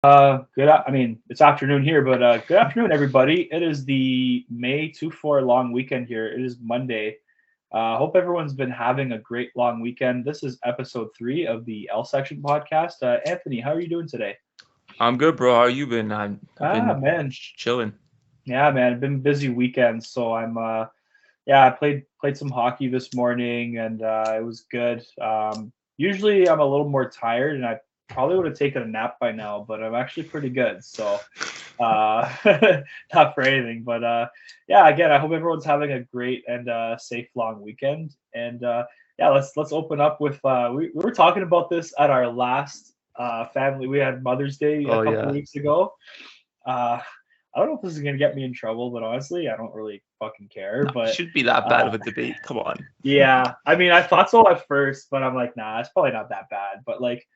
I mean, it's afternoon here, but good afternoon, everybody. It is the May 2/4 long weekend here. It is Monday. Hope everyone's been having a great long weekend. This is episode 3 of the L Section podcast. Anthony, how are you doing today? I'm good, bro. How you been? I've Ah, been man. chilling. Yeah, man. Been busy weekend, so yeah, I played some hockey this morning, and it was good. Usually I'm a little more tired, and I probably would have taken a nap by now, but I'm actually pretty good. So uh, not for anything, but yeah. Again, I hope everyone's having a great and safe long weekend. And yeah, let's open up with we were talking about this at our last family. We had Mother's Day a Oh couple yeah. weeks ago. Uh, I don't know if this is gonna get me in trouble, but honestly, I don't really fucking care. Nah, it But shouldn't be that bad uh, of a debate. Come on. yeah, I mean, I thought so at first, but I'm like, nah, it's probably not that bad. But like,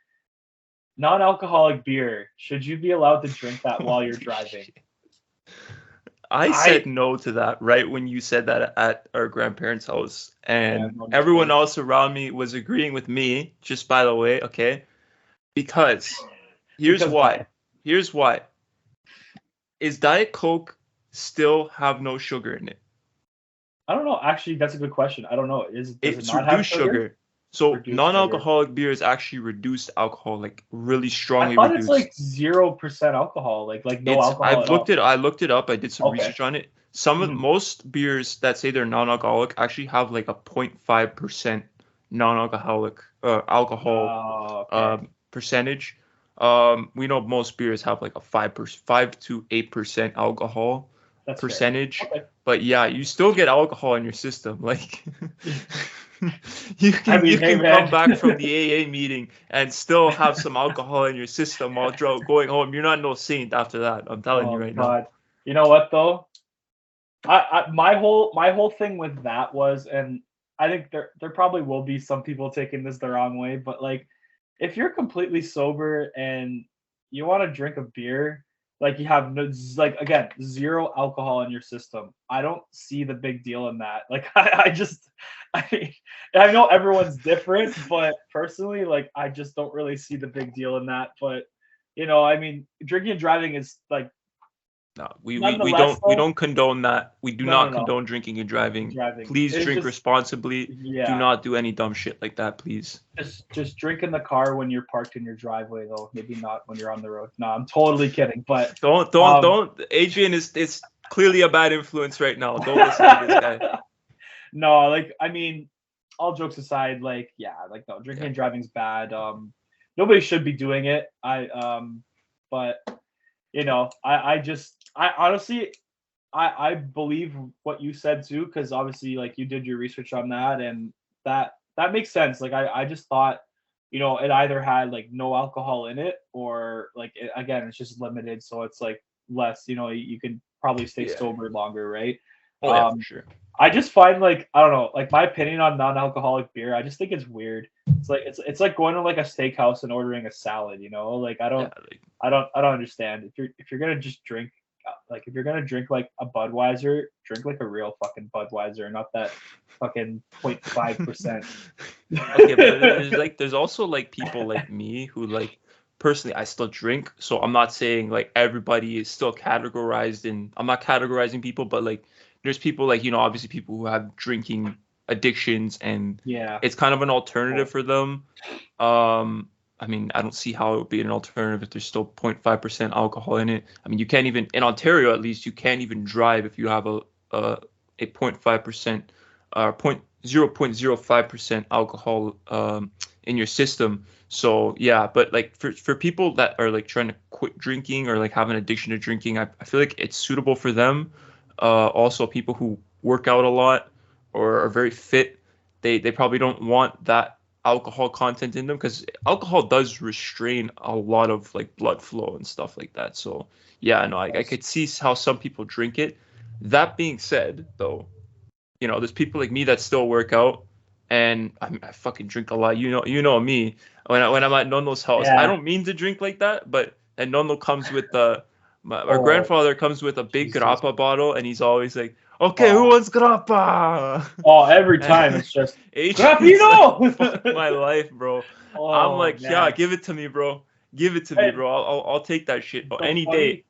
non-alcoholic beer, should you be allowed to drink that while you're Holy driving? shit. I I said no to that right when you said that at our grandparents' house, Yeah, and no, me everyone too. else around me was agreeing with me. Just by the way, okay? Because here's Because why? why. Here's why. Is Diet Coke still have no sugar in it? I don't know. Actually, that's a good question. I don't know. Does it It's not have reduced sugar? sugar. So Reduced sugar. non-alcoholic beer is actually reduced alcohol, like really I strongly thought it's like reduced. 0% alcohol, like no It's alcohol at all. I looked it up. I did some Okay. research on it. Some of Mhm. most beers that say they're non-alcoholic actually have like a 0.5% non-alcoholic alcohol Okay. percentage. We know most beers have like a 5 to 8% alcohol That's fair. percentage, Okay. but yeah, you still get alcohol in your system. Like I you mean, hey, can come man. back from the AA meeting and still have some alcohol in your system while going home. You're not no saint after that. I'm telling you Oh right now. God. You know what though? My whole thing with that was, and I think there probably will be some people taking this the wrong way, but like if you're completely sober and you want to drink a beer, like you have no, like again, zero alcohol in your system, I don't see the big deal in that. Like I just I mean, I know everyone's different, but personally, like I just don't really see the big deal in that. But I mean, drinking and driving is like No, nonetheless we though. don't condone that. We do No, no, not no. condone drinking and driving. Driving. Please It's drink just responsibly. Do yeah. not do any dumb shit like that, please. Just drink in the car when you're parked in your driveway though. Maybe not when you're on the road. No, I'm totally kidding. But um Don't. Adrian is clearly a bad influence right now. Don't listen to this guy. no, like I mean, all jokes aside, like yeah, like no, drinking Yeah, and driving's bad. Nobody should be doing it. But I honestly I believe what you said too, because obviously like you did your research on that, and that makes sense. Like I just thought, it either had like no alcohol in it, or like again it's just limited, so it's like less. You can probably stay yeah. sober longer, right? Oh yeah, for Um, sure. I just find like I don't know, like my opinion on non-alcoholic beer. I just think it's weird. It's like going to like a steakhouse and ordering a salad. Like Yeah, like I don't understand. If you're gonna just drink, like if you're gonna drink like a Budweiser, drink like a real fucking Budweiser, not that fucking 0.5%. okay, but there's also like people like me who like personally I still drink, so I'm not saying like everybody is still categorized in. I'm not categorizing people, but like there's people like obviously people who have drinking addictions and Yeah. it's kind of an alternative Well, for them. I mean, I don't see how it would be an alternative if there's still 0.5% alcohol in it. I mean, you can't even in Ontario at least you can't even drive if you have a 0.5% point 0.05% alcohol in your system. So yeah, but like for people that are like trying to quit drinking or like have an addiction to drinking, I feel like it's suitable for them. Also, people who work out a lot or are very fit, they probably don't want that alcohol content in them because alcohol does restrain a lot of like blood flow and stuff like that. So yeah, no, I yes. could see how some people drink it. That being said, though, there's people like me that still work out, and I fucking drink a lot. You know me. When I'm at Nonno's house, I Yeah. don't mean to drink like that, but and Nonno comes with the our Oh, grandfather comes with a big Jesus. grappa bottle, and he's always like, "Okay, who Oh, wants grappa?" every time And it's just Adrian's like, Grappino. "Fuck my life, bro." I'm Oh like, "Yeah, man. give it to me, bro. Give it to me, And bro. I'll take that shit the any day. funny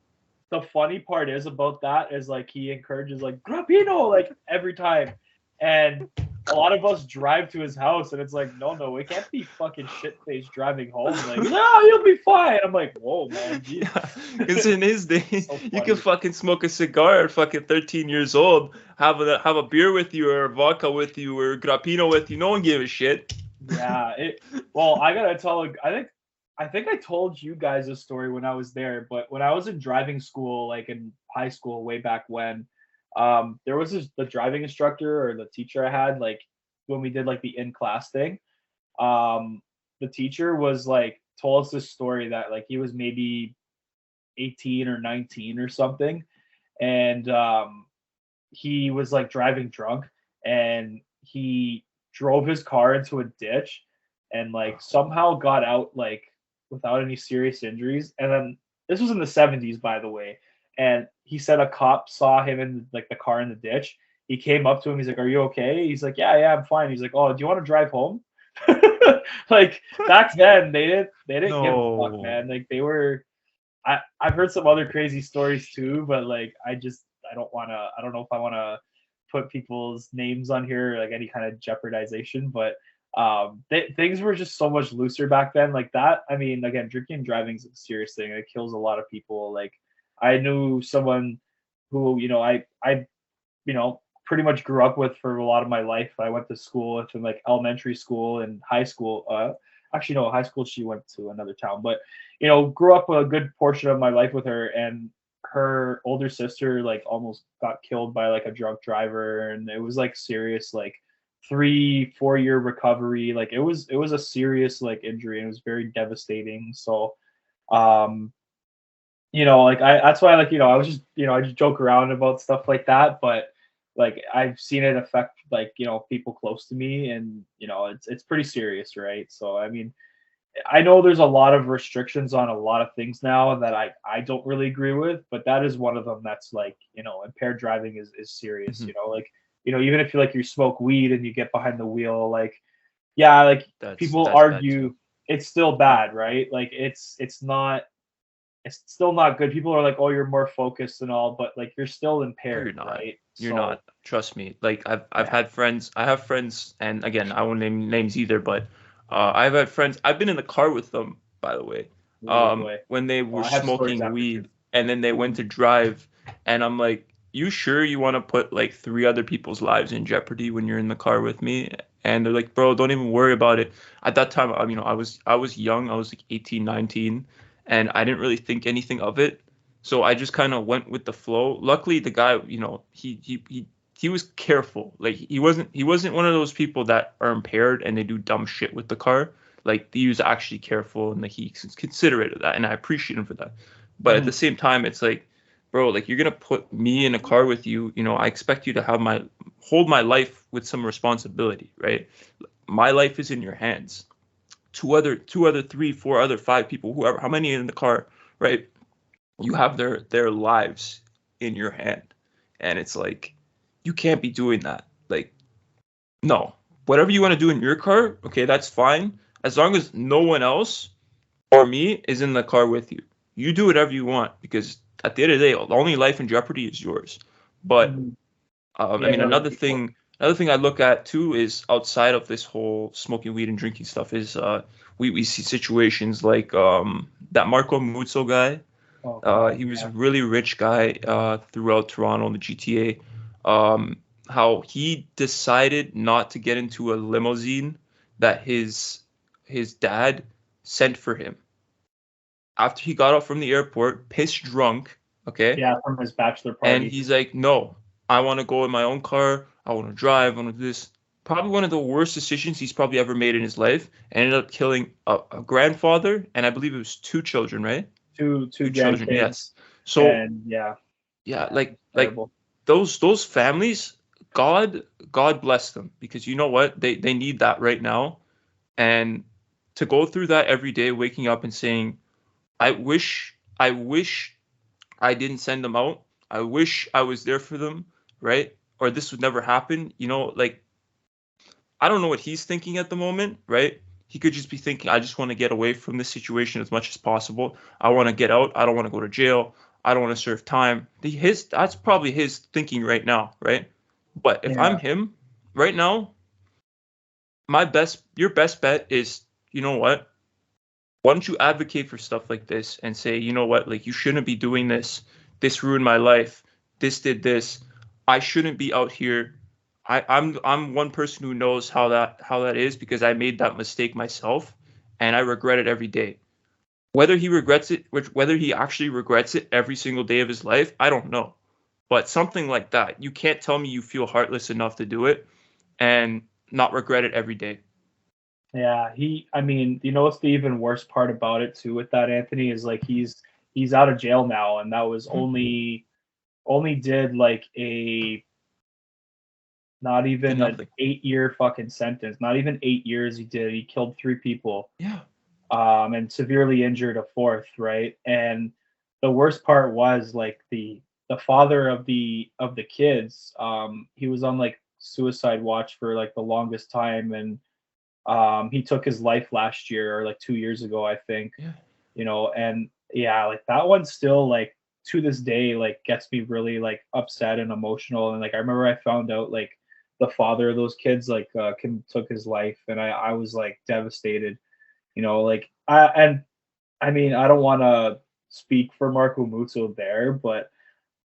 the funny part is about that is like he encourages like Grappino like every time, and a lot of us drive to his house and it's like no, it can't be fucking shit faced driving home. Like no, you'll be fine. I'm like whoa man, geez. Yeah, because in his day, So you could funny. fucking smoke a cigar at fucking 13 years old, have a beer with you or a vodka with you or grappino with you. No one gave a shit. Yeah. Well, I gotta tell. I think I told you guys a story when I was there, but when I was in driving school, like in high school, way back when, there was the driving instructor or the teacher I had, like when we did like the in class thing. Um, the teacher was like told us this story that like he was maybe 18 or 19 or something, and he was like driving drunk and he drove his car into a ditch and like somehow got out like without any serious injuries. And then this was in the 70s, by the way. And he said a cop saw him in like the car in the ditch. He came up to him. He's like, "Are you okay?" He's like, "Yeah, I'm fine." He's like, "Oh, do you want to drive home?" Like back then, they didn't give a fuck, No. man. Like they were. I've heard some other crazy stories too, but like I don't know if I wanna put people's names on here, like any kind of jeopardization, but things were just so much looser back then. Like that, I mean, again, drinking and driving is a serious thing. It kills a lot of people. Like I knew someone who, I pretty much grew up with for a lot of my life. I went to school with in like elementary school and high school. Actually, no, high school she went to another town, but grew up a good portion of my life with her, and her older sister like almost got killed by like a drunk driver, and it was like serious, like 3-4 year recovery. Like it was a serious like injury, and it was very devastating. So um like I that's why like I was just I just joke around about stuff like that, but like I've seen it affect like people close to me, and it's pretty serious, right? So I mean, I know there's a lot of restrictions on a lot of things now that I don't really agree with, but that is one of them that's like impaired driving is serious. Mhm. Like even if you smoke weed and you get behind the wheel, like yeah, like people That's bad too. argue it's still bad, right? Like it's still not good. People are like, "Oh, you're more focused and all," but like you're still No, you're impaired, not. right? You're So not. Trust me. Like I've yeah, had friends. I have friends, and again, I won't name names either. But I've had friends. I've been in the car with them, by the way. oh boy. When they Well, were I have stories smoking after too. weed, and then they went Mhm. to drive, and I'm like, "You sure you want to put like three other people's lives in jeopardy when you're in the car with me?" And they're like, "Bro, don't even worry about it." At that time, I was young. I was like 18, 19, and I didn't really think anything of it. So I just kind of went with the flow. Luckily, the guy, he was careful. Like he wasn't one of those people that are impaired and they do dumb shit with the car. Like he was actually careful and like he's considerate of that, and I appreciate him for that. But at the Mhm. same time, it's like, bro, like you're gonna put me in a car with you. I expect you to hold my life with some responsibility, right? My life is in your hands. Two other, three, four other, five people, whoever, how many in the car, right? You have their lives in your hand, and it's like you can't be doing that. Like, no, whatever you want to do in your car, okay, that's fine, as long as no one else or me is in the car with you. You do whatever you want, because at the end of the day, the only life in jeopardy is yours. But Mhm. I Yeah, mean, and other people. another thing I look at too is outside of this whole smoking weed and drinking stuff is we see situations like that Marco Muzzo guy. Oh God, He was a yeah. really rich guy throughout Toronto and the GTA. How he decided not to get into a limousine that his dad sent for him after he got off from the airport, pissed drunk. Okay, Yeah, from his bachelor and party. he's like, "No, I want to go in my own car. I want to drive. I want to do this." Probably one of the worst decisions he's probably ever made in his life. Ended up killing a grandfather, and I believe it was two children, right? Two Two children, yes. grandkids, So and yeah, yeah, yeah, like terrible. those families, God bless them, because you know what, they need that right now. And to go through that every day, waking up and saying, I wish I didn't send them out. I wish I was there for them, right? Or this would never happen. Like, I don't know what he's thinking at the moment, right? He could just be thinking, I just want to get away from this situation as much as possible. I want to get out. I don't want to go to jail. I don't want to serve time. That's probably his thinking right now, right? But if I'm Yeah. him right now, your best bet is, you know what? Why don't you advocate for stuff like this and say, you know what, like you shouldn't be doing this. This ruined my life. This did this. I shouldn't be out here. I'm one person who knows how that is because I made that mistake myself and I regret it every day. Whether he actually regrets it every single day of his life, I don't know. But something like that, you can't tell me you feel heartless enough to do it and not regret it every day. Yeah, I mean, you know what's the even worst part about it too with that, Anthony, is like he's out of jail now, and that was Mhm. only did like a not Did even an nothing. 8-year fucking sentence. Not even 8 years he did. He killed 3 people, Yeah. and severely injured a fourth, right? And the worst part was like the father of the kids, he was on like suicide watch for like the longest time, and he took his life last year or like 2 years ago, I think. Yeah. And yeah, like that one still like to this day like gets me really like upset and emotional. And like I remember I found out like the father of those kids like took his life, and I was like devastated. Like I mean, I don't want to speak for Marco Musso there, but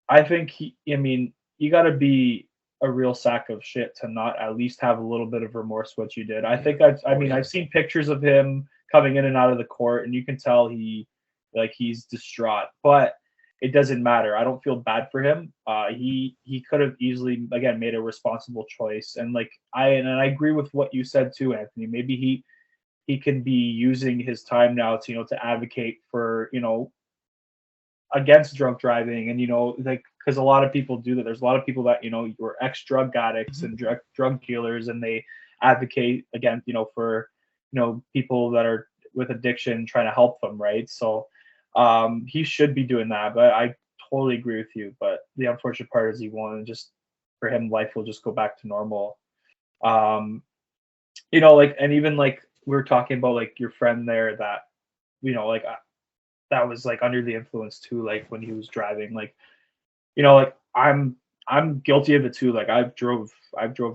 I think I mean, you got to be a real sack of shit to not at least have a little bit of remorse what you did. I Yeah. think I Oh mean, yeah. I've seen pictures of him coming in and out of the court, and you can tell he's distraught, but it doesn't matter. I don't feel bad for him. He could have easily again made a responsible choice, and like I agree with what you said too, Anthony. Maybe he can be using his time now to to advocate for against drunk driving, and like because a lot of people do that. There's a lot of people that were ex drug addicts Mhm. and drug dealers, and they advocate again for people that are with addiction, trying to help them, right? So he should be doing that, but I totally agree with you. But the unfortunate part is he won't, and just for him life will just go back to normal. um like, and even like we were talking about like your friend there that like that was like under the influence too, like when he was driving, like like I'm guilty of it too. Like I've drove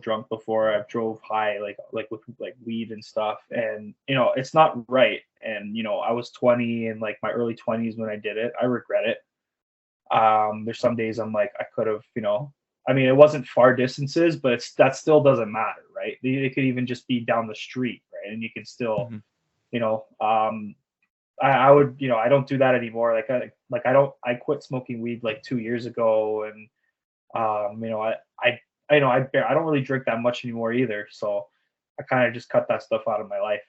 drunk before. I've drove high, like with like weed and stuff, and it's not right. And I was 20 and like my early 20s when I did it. I regret it. There's some days I'm like I could have, I mean, it wasn't far distances, but that still doesn't matter, right? It could even just be down the street, right? And you can still, Mhm. you know, I would, I don't do that anymore. Like I don't, I quit smoking weed like 2 years ago, and I, I don't really drink that much anymore either. So I kind of just cut that stuff out of my life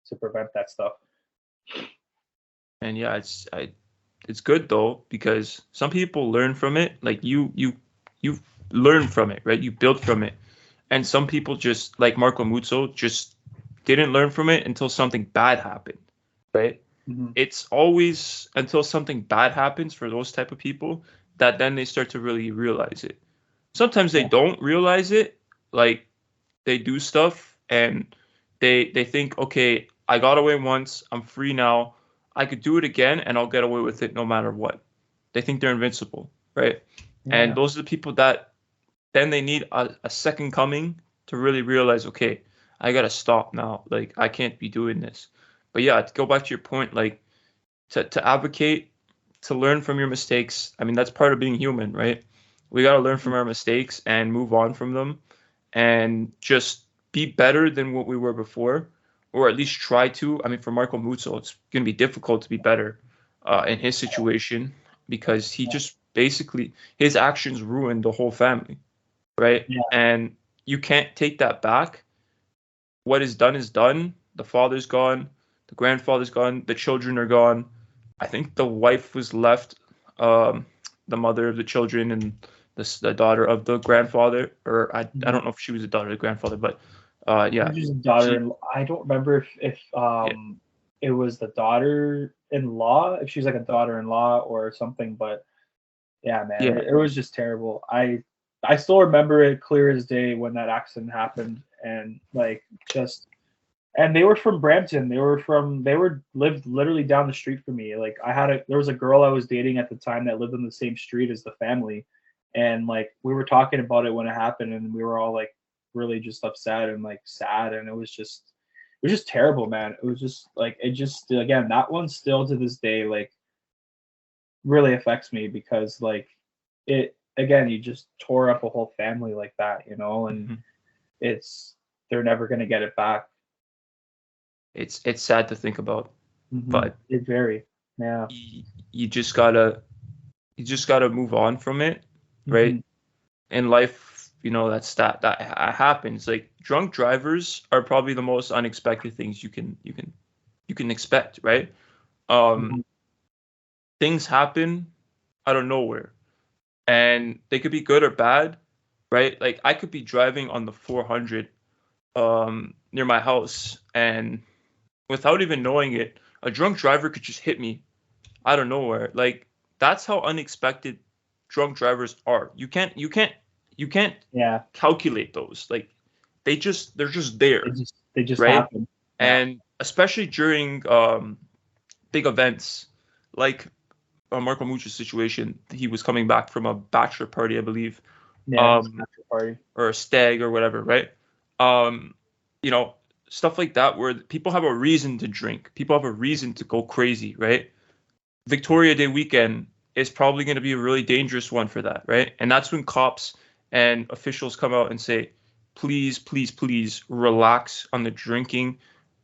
to prevent that stuff. And yeah, it's good though because some people learn from it. Like you learn from it, right? You build from it. And some people just like Marco Muzzo just didn't learn from it until something bad happened, right? Hmm. It's always until something bad happens for those type of people that then they start to really realize it. Sometimes they Yeah, don't realize it, like they do stuff and they think, okay, I got away once, I'm free now. I could do it again and I'll get away with it no matter what. They think they're invincible, right? And yeah, those are the people that then they need a second coming to really realize, okay, I gotta stop now. Like I can't be doing this. But yeah, to go back to your point, like to advocate, to learn from your mistakes. I mean, that's part of being human, right? We gotta learn from mhm, our mistakes and move on from them and just be better than what we were before, or at least try to. I mean, for Marco Muzzo, it's gonna be difficult to be better in his situation because he yeah, just basically his actions ruined the whole family, right? yeah, And you can't take that back. What is done is done. The father's gone, the grandfather's gone, the children are gone. I think the wife was left, um, the mother of the children and the daughter of the grandfather, or I mhm. don't know if she was the daughter of the grandfather, but I yeah, think she's a she daughter-in-law. I don't remember if yeah it was the daughter-in-law, if she's like a daughter-in-law or something, but yeah, man, yeah it was just terrible. I still remember it clear as day when that accident happened, and like just And they were from Brampton. They lived literally down the street from me. Like there was a girl I was dating at the time that lived on the same street as the family. And like we were talking about it when it happened, and we were all like really just upset and like sad, and it was just terrible, man. It was just like it just again, that one still to this day like really affects me because like it again, you just tore up a whole family like that, and Mhm. it's they're never gonna get it back. It's sad to think about, but It very, yeah. you, you just gotta you just gotta move on from it, right? hmm In life, that happens. Like drunk drivers are probably the most unexpected things you can expect, right? Um, hmm things happen out of nowhere, and they could be good or bad, right? Like I could be driving on the 400 near my house, and without even knowing it, a drunk driver could just hit me out of nowhere. Like that's how unexpected drunk drivers are. You can't Yeah, calculate those. Like they're just there, they just right? happen. Yeah, And especially during big events like Marco Mucci's situation, he was coming back from a bachelor party, I believe, yeah. It was um, after party. or a stag or whatever, right? Um, you know, stuff like that where people have a reason to drink, people have a reason to go crazy, right? Victoria Day weekend is probably going to be a really dangerous one for that, right? And that's when cops and officials come out and say, please, please, please relax on the drinking.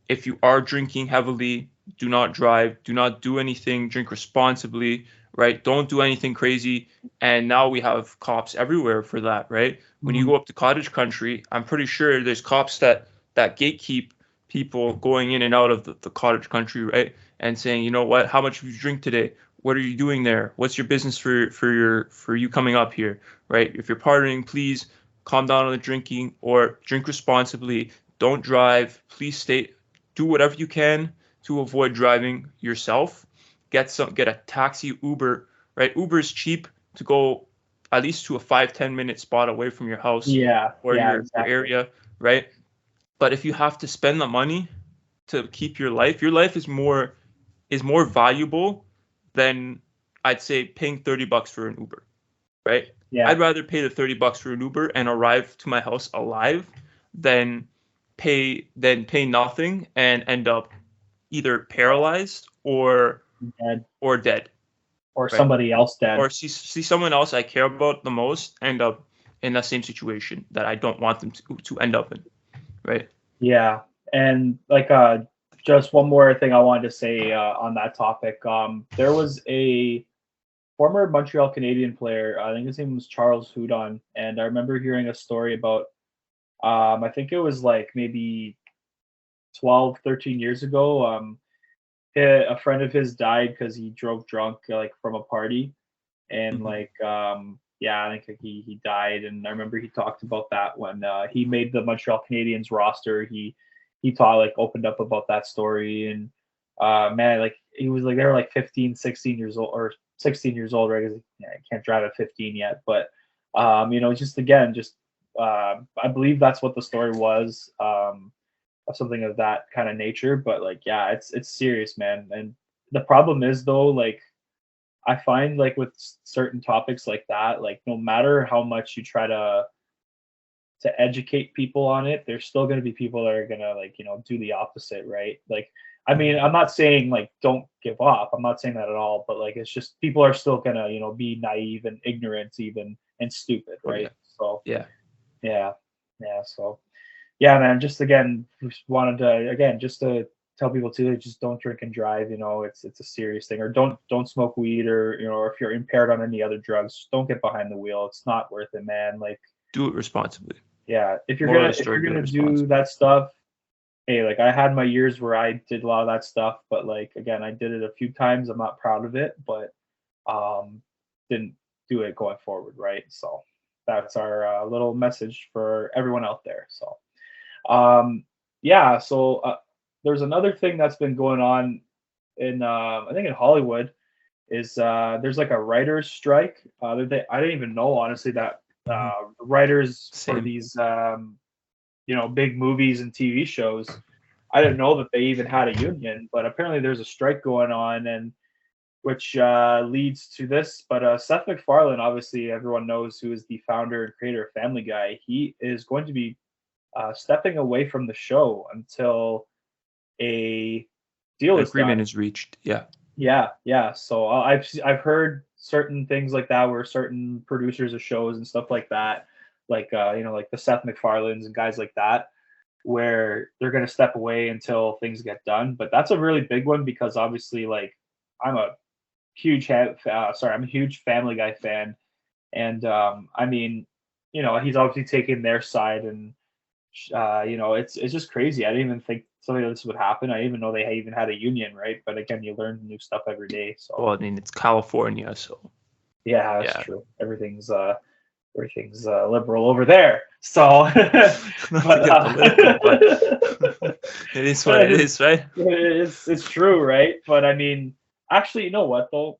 If you are drinking heavily, do not drive, do not do anything, drink responsibly, right? Don't do anything crazy. And now we have cops everywhere for that, right? When you hmm go up to cottage country, I'm pretty sure there's cops that gatekeep people going in and out of the cottage country, right? And saying, you know what, how much did you drink today? What are you doing there? What's your business for you coming up here, right? If you're partying, please calm down on the drinking or drink responsibly. Don't drive. Please stay do whatever you can to avoid driving yourself. Get a taxi, Uber, right? Uber is cheap to go at least to a 5-10 minute spot away from your house Yeah, or yeah, your exactly. area, right? But if you have to spend the money to keep your life is more valuable than I'd say paying $30 for an Uber, right? Yeah, I'd rather pay the $30 for an Uber and arrive to my house alive than pay nothing and end up either paralyzed dead or dead, or right? somebody else dead. Or see someone else I care about the most end up in the same situation that I don't want them to end up in, right? Yeah, and like just one more thing I wanted to say on that topic. There was a former Montreal Canadian player. I think his name was Charles Houdon, and I remember hearing a story about. I think it was like maybe 12, 13 years ago. A friend of his died because he drove drunk like from a party, and Mm-hmm. like yeah, I think like, he died. And I remember he talked about that when he made the Montreal Canadiens roster. He taught like opened up about that story. And man, like he was like they were like 15, 16 years old or 16 years old, right? 'Cause, yeah, I can't drive at 15 yet, but just again, just I believe that's what the story was. Of something of that kind of nature. But like, yeah, it's serious, man. And the problem is though, like I find like with certain topics like that, like no matter how much you try to educate people on it, there's still going to be people that are going to like, do the opposite, right? Like I mean, Mm-hmm. I'm not saying like don't give up. I'm not saying that at all, but like it's just people are still going to, be naive and ignorant even and stupid, Oh yeah, right? So, yeah. yeah. Yeah, so yeah, man, just again just wanted to again just to tell people too, like, just don't drink and drive. It's a serious thing. Or don't smoke weed, or or if you're impaired on any other drugs, just don't get behind the wheel. It's not worth it, man. Like, Do it responsibly. yeah, if you're Moral of gonna the if story: you're do it gonna do responsibly. that stuff, hey, like I had my years where I did a lot of that stuff, but like again, I did it a few times. I'm not proud of it, but um didn't do it going forward, right? So that's our little message for everyone out there. So um, yeah, so there's another thing that's been going on in I think in Hollywood is there's like a writers strike. I didn't even know honestly that Mm-hmm. writers for Same. these big movies and TV shows I didn't know that they even had a union, but apparently there's a strike going on, and which leads to this. But Seth MacFarlane, obviously, everyone knows who is the founder and creator of Family Guy. He is going to be stepping away from the show until a deal is Agreement done. is reached. Yeah. Yeah. So I've heard certain things like that where certain producers of shows and stuff like that, like like the Seth MacFarlanes and guys like that, where they're going to step away until things get done. But that's a really big one because obviously, like, I'm a I'm a huge Family Guy fan, and I mean, he's obviously taking their side, and it's just crazy. I didn't even think something like this would happen. I didn't even know they even had a union, right? But again, you learn new stuff every day. So Well, I mean, it's California, so yeah, that's yeah. true. Everything's liberal over there. So, Not to get political, but it is what it is, right? It's true, right? But I mean, actually, you know what though?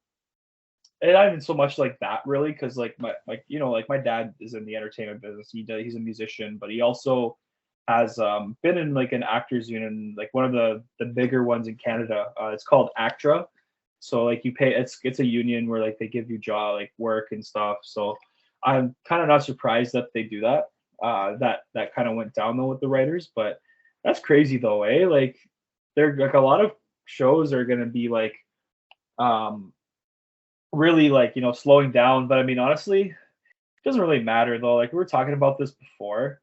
And not even so much like that really, because like my dad is in the entertainment business. He's a musician, but he also has been in like an actors union, like one of the bigger ones in Canada. It's called ACTRA. So like you pay, it's a union where like they give you job like work and stuff. So I'm kind of not surprised that they do that. That kind of went down though with the writers, but that's crazy though, eh? Like they're like a lot of shows are gonna be like um really like slowing down. But I mean, honestly, it doesn't really matter though. Like we were talking about this before.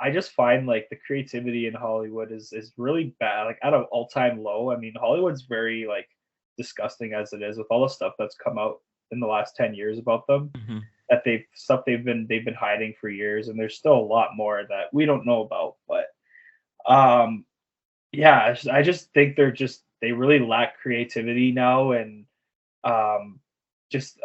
I just find like the creativity in Hollywood is really bad, like at an all-time low. I mean, Hollywood's very like disgusting as it is with all the stuff that's come out in the last 10 years about them, Mm-hmm. that they've been hiding for years, and there's still a lot more that we don't know about. But um yeah, I just think they really lack creativity now, and um just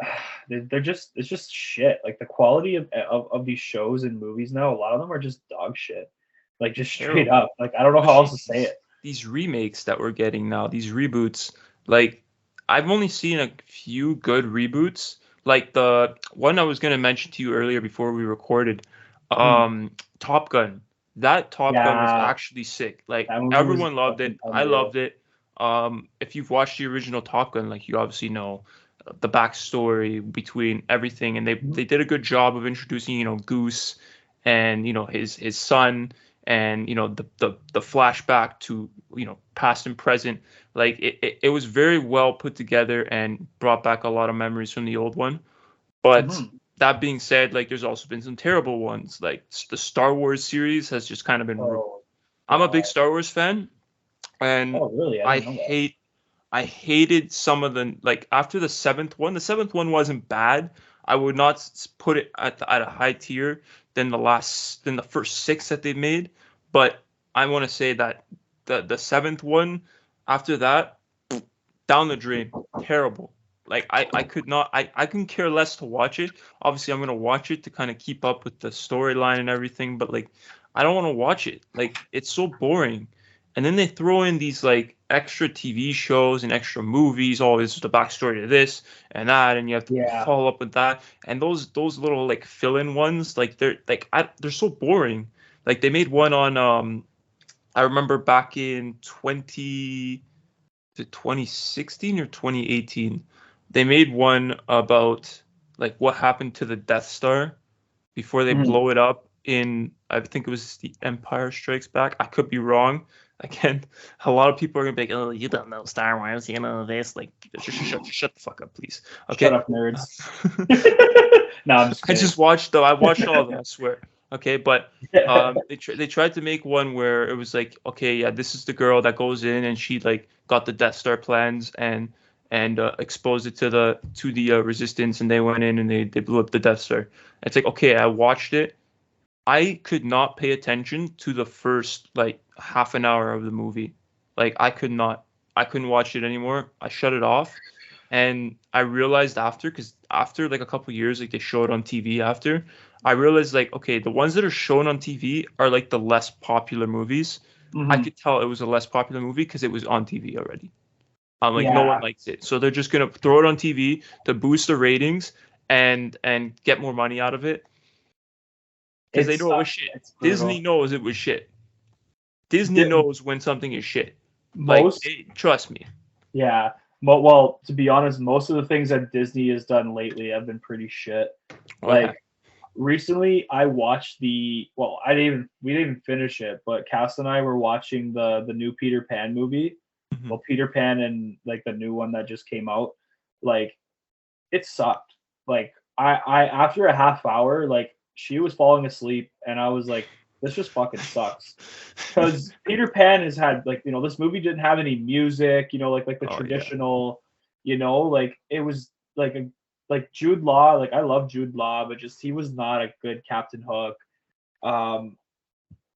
they're just it's just shit. Like the quality of these shows and movies now, a lot of them are just dog shit, like just straight Terrible. up. Like I don't know how else Especially to say it. these remakes that we're getting now, these reboots. Like, I've only seen a few good reboots. Like the one I was gonna mention to you earlier before we recorded, Hmm. Top Gun. That Top Gun was Yeah, actually sick. Like that movie was everyone loved fucking it. I unreal. loved it. If you've watched the original Top Gun, like you obviously know the backstory between everything, and Mhm. they did a good job of introducing, Goose and his son, and the flashback to past and present. Like it was very well put together and brought back a lot of memories from the old one. But Mhm. that being said, like there's also been some terrible ones. Like the Star Wars series has just kind of been Oh I'm a big god. Star Wars fan, and Oh really? I I didn't know that. hate I hated some of the, like, after the seventh one. The seventh one wasn't bad. I would not put it at a high tier than the first six that they made. But I want to say that the seventh one, after that, down the drain, terrible. Like I could not I can care less to watch it. Obviously I'm gonna watch it to kind of keep up with the storyline and everything, but like I don't want to watch it. Like it's so boring. And then they throw in these like extra TV shows and extra movies. Oh, this is the backstory to this and that, and you have to Yeah. follow up with that. And those little like fill-in ones, like they're so boring. Like they made one on I remember back in 2016 or 2018, they made one about like what happened to the Death Star before they Mhm. blow it up in, I think it was the Empire Strikes Back. I could be wrong. Again, a lot of people are gonna be like, "Oh, you don't know Star Wars, you know this." Like, shut the fuck up, please. Shut Okay. up, nerds. No, I'm just kidding. I watched all of them, I swear. Okay, but they tried to make one where it was like, okay, yeah, this is the girl that goes in and she like got the Death Star plans and exposed it to the resistance, and they went in and they blew up the Death Star. It's like, okay, I watched it. I could not pay attention to the first like half an hour of the movie. Like I couldn't watch it anymore. I shut it off, and I realized after, because after like a couple years, like they show it on TV after, I realized like, okay, the ones that are shown on TV are like the less popular movies. I Mhm. could tell it was a less popular movie because it was on TV already. Like no one Yeah. likes it, so they're just gonna throw it on TV to boost the ratings and get more money out of it because they It's know it was shit. it's Disney brutal. knows it was shit. Disney Di- knows when something is shit. Like, most trust me. Yeah. Well, to be honest, most of the things that Disney has done lately have been pretty shit. Oh Like yeah. recently, I watched we didn't even finish it, but Cass and I were watching the new Peter Pan movie. Mhm. Well, Peter Pan and like the new one that just came out. Like it sucked. Like I after a half hour, like she was falling asleep, and I was like, this just fucking sucks. Because Peter Pan has had like this movie didn't have any music, like the Oh yeah. traditional, like it was like Jude Law, like I love Jude Law, but just he was not a good Captain Hook. Um,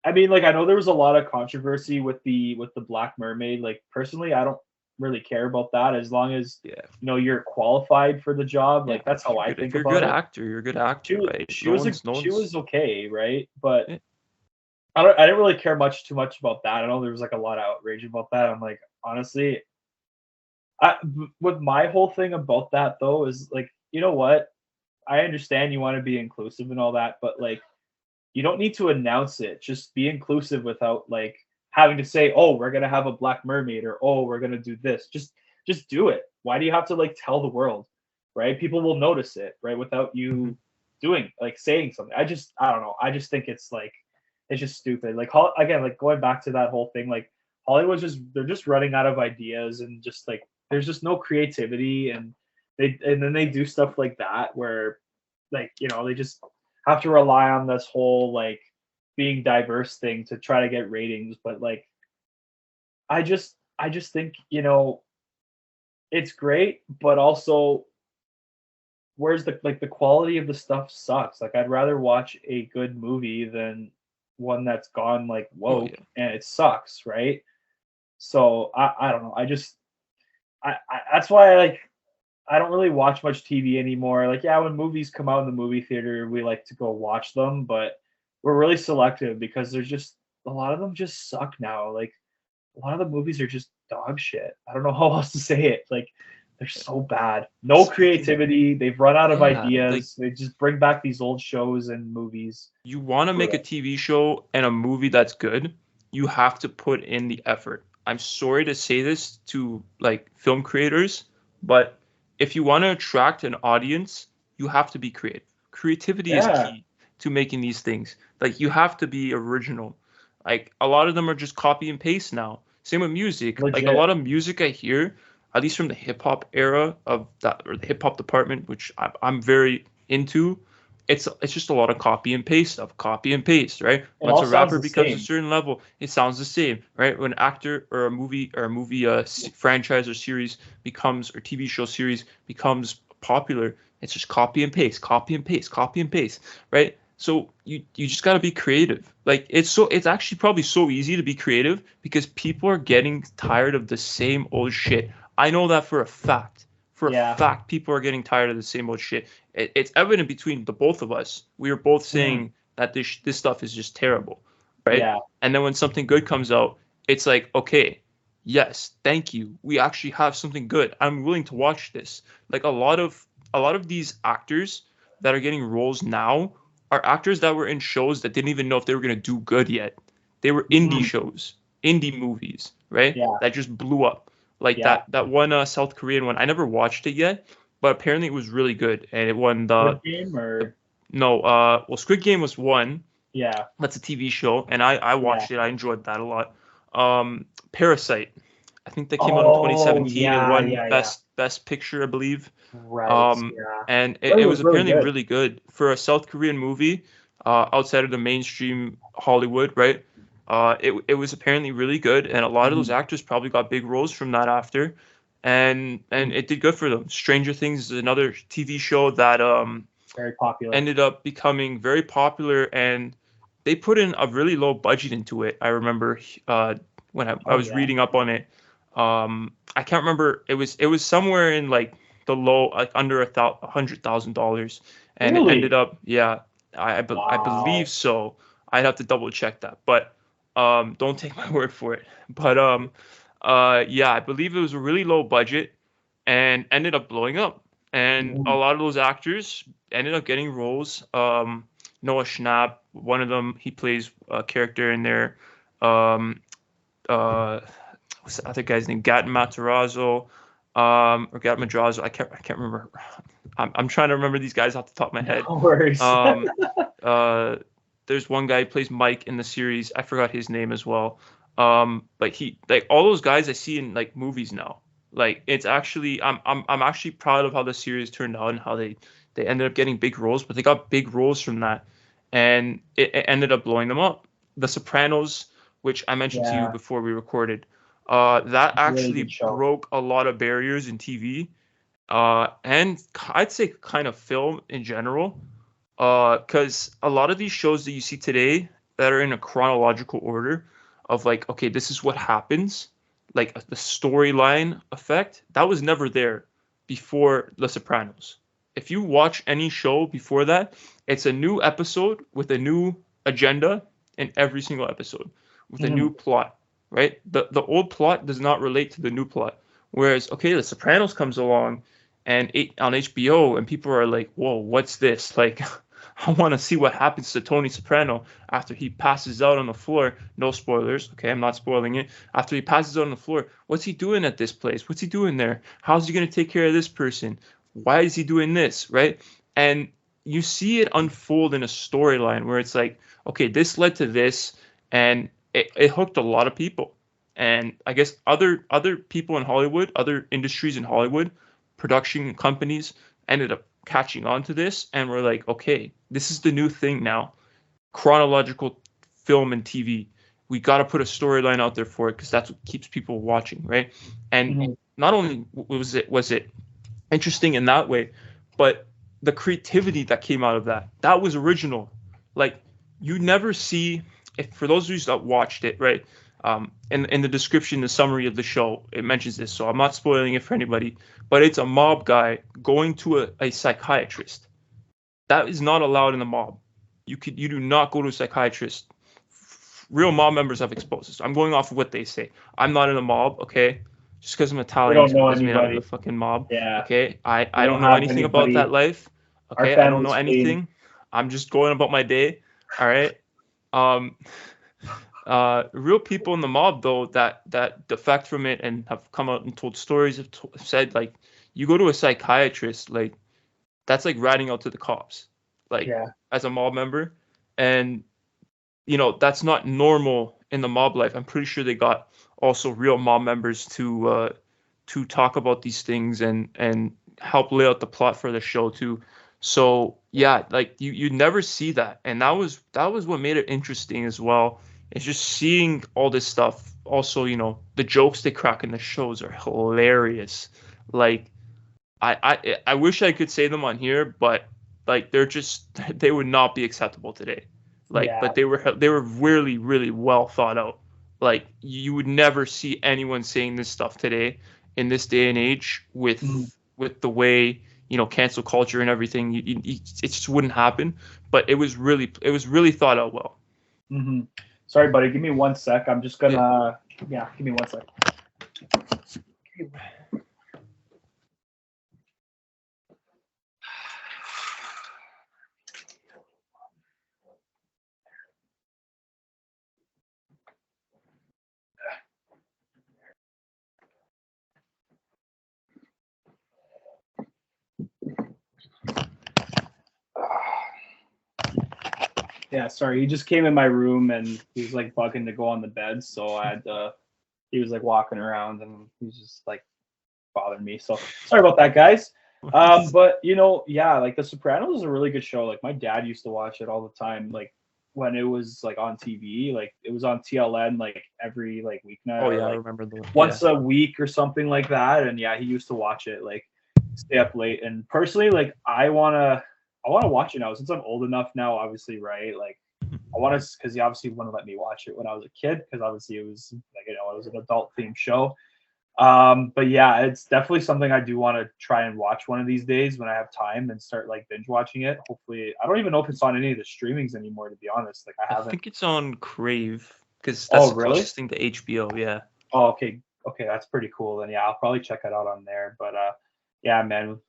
I mean, like I know there was a lot of controversy with the Black Mermaid. Like personally, I don't really care about that as long as Yeah. you're qualified for the job. Yeah. Like that's how I If think you're a about good it. actor, you're a good actor, right? She No was one's, no she one's. was okay, right? But Yeah. I didn't really care too much about that. I know there was like a lot of outrage about that. I'm like, honestly, with my whole thing about that though is like, you know what? I understand you want to be inclusive and all that, but like, you don't need to announce it. Just be inclusive without like having to say, "Oh, we're gonna have a Black Mermaid," or "Oh, we're gonna do this." Just do it. Why do you have to like tell the world, right? People will notice it, right? Without Mhm. you doing like saying something. I don't know. I just think it's like it's just stupid. Like again, like going back to that whole thing, like Hollywood's they're just running out of ideas and just like there's just no creativity and then they do stuff like that where like they just have to rely on this whole like being diverse thing to try to get ratings. But like I just think it's great, but also where's the quality of the stuff sucks. Like I'd rather watch a good movie than one that's gone like Oh woke yeah. and it sucks, right? So I don't know. I that's why I don't really watch much TV anymore. Like yeah, when movies come out in the movie theater, we like to go watch them, but we're really selective because there's just a lot of them just suck now. Like a lot of the movies are just dog shit. I don't know how else to say it. Like they're so bad. No Speaking, creativity. They've run out of yeah, like ideas. They just bring back these old shows and movies. you want to make a Brutal. TV show and a movie that's good, you have to put in the effort. I'm sorry to say this to like film creators, but if you want to attract an audience, you have to be creative. Creativity is Yeah, key to making these things. Like you have to be original. Like a lot of them are just copy and paste now. Same with music. Like a legit. lot of music I hear, at least from the hip hop era of that or the hip hop department, which I'm very into, it's just a lot of copy and paste stuff, copy and paste, right? It Once all a sounds rapper the becomes a same. certain level, it sounds the same, right? When an actor or a movie franchise or series becomes or TV show series becomes popular, it's just copy and paste, copy and paste, copy and paste, right? So you just got to be creative. Like it's actually probably so easy to be creative because people are getting tired of the same old shit. I know that for a fact. For a Yeah. fact, people are getting tired of the same old shit. It's evident between the both of us. We are both Mhm. saying that this stuff is just terrible, right? Yeah. And then when something good comes out, it's like, okay, yes, thank you. We actually have something good. I'm willing to watch this. Like a lot of these actors that are getting roles now are actors that were in shows that didn't even know if they were gonna do good yet. They were indie Mhm. shows, indie movies, right? Yeah. That just blew up. Like Yeah. that one South Korean one. I never watched it yet, but apparently it was really good, and it won Good the game the or no. Well, Squid Game was one. yeah. That's a TV show, and I Yeah. watched it. I enjoyed that a lot. Parasite. I think that came out in Oh 2017 and yeah, won yeah, yeah. best picture, I believe. Right. Um, Yeah. and It it was was really apparently good. really good for a South Korean movie, outside of the mainstream Hollywood, right? It was apparently really good, and a lot of those Mhm. actors probably got big roles from that after, and it did good for them. Stranger Things is another TV show that Very popular. ended up becoming very popular, and they put in a really low budget into it. I remember when I Oh was yeah. reading up on it. I can't remember. It was somewhere in like the low, like under $100,000, and it ended Really? up, yeah, I believe Wow. so. I'd have to double check that, but don't take my word for it. But yeah, I believe it was a really low budget and ended up blowing up. And a Mhm. lot of those actors ended up getting roles. Noah Schnapp, one of them, he plays a character in there. what's the other guy's name? Gat Matarazzo, or Gat Madrazo. I can't remember. I'm trying to remember these guys off the top of my head. No worries. There's one guy who plays Mike in the series. I forgot his name as well. But he, like, all those guys I see in like movies now. Like, it's actually, I'm actually proud of how the series turned out and how they ended up getting big roles, but they got big roles from that, and it ended up blowing them up. The Sopranos, which I mentioned to you Yeah, before we recorded, that really good actually show. broke a lot of barriers in TV, and I'd say kind of film in general, because a lot of these shows that you see today that are in a chronological order of like, okay, this is what happens, like the storyline effect, that was never there before The Sopranos. If you watch any show before that, it's a new episode with a new agenda in every single episode with a new Mhm. plot, right? The old plot does not relate to the new plot. Whereas, okay, The Sopranos comes along and on HBO, and people are like, "Whoa, what's this?" Like, I want to see what happens to Tony Soprano after he passes out on the floor. No spoilers, okay? I'm not spoiling it. After he passes out on the floor, what's he doing at this place? What's he doing there? How's he going to take care of this person? Why is he doing this, right? And you see it unfold in a storyline where it's like, okay, this led to this, and it hooked a lot of people. And I guess other people in Hollywood, other industries in Hollywood, production companies ended up catching on to this and were like, okay, this is the new thing now. Chronological film and TV. We got to put a storyline out there for it because that's what keeps people watching, right? And Mhm. not only was it interesting in that way, but the creativity that came out of that was original. Like, you never see, if for those of you that watched it, right? In the description, the summary of the show, it mentions this, so I'm not spoiling it for anybody. But it's a mob guy going to a psychiatrist. That is not allowed in the mob. You do not go to a psychiatrist. Real mob members have exposed this. I'm going off of what they say. I'm not in a mob, okay? Just because I'm We Italian don't know doesn't mean I'm in the anybody. fucking mob, Yeah, okay? we I don't don't know have anything about that anybody. life, Our okay? I don't know family's clean. anything. I'm just going about my day, all right? Um, Real people in the mob though that defect from it and have come out and told stories, have said like, you go to a psychiatrist, like, that's like ratting out to the cops, like, Yeah. as a mob member, and that's not normal in the mob life. I'm pretty sure they got also real mob members to talk about these things and help lay out the plot for the show too. So yeah, like, you never see that, and that was what made it interesting as well. It's just seeing all this stuff. Also, the jokes they crack in the shows are hilarious. Like, I wish I could say them on here, but like, they're just they would not be acceptable today. Like, Yeah. but they were really, really well thought out. Like, you would never see anyone saying this stuff today in this day and age Mhm. with the way, cancel culture and everything. It just wouldn't happen. But it was really thought out well. Mhm. Sorry, buddy. Give me 1 sec. I'm just Yeah. gonna. Yeah. Give me 1 sec. Yeah. Sorry. He just came in my room and he was like bugging to go on the bed, so I had to. He was like walking around and he was just like bothering me. So sorry about that, guys. But yeah, like The Sopranos is a really good show. Like my dad used to watch it all the time. Like when it was like on TV, like it was on TLN like every like weeknight Oh or yeah, I like remember the yeah. once a week or something like that. And yeah, he used to watch it like stay up late. And personally, like I wanna watch it now since I'm old enough now. Obviously, right? Like I want to because he obviously wouldn't let me watch it when I was a kid because obviously it was like it was an adult themed show. But yeah, it's definitely something I do want to try and watch one of these days when I have time and start like binge watching it. Hopefully, I don't even know if it's on any of the streamings anymore, to be honest. Like I I haven't. think it's on Crave because that's Oh, the really? closest thing to HBO. Yeah. Oh, okay. Okay, that's pretty cool. Then yeah, I'll probably check it out on there. But yeah, man.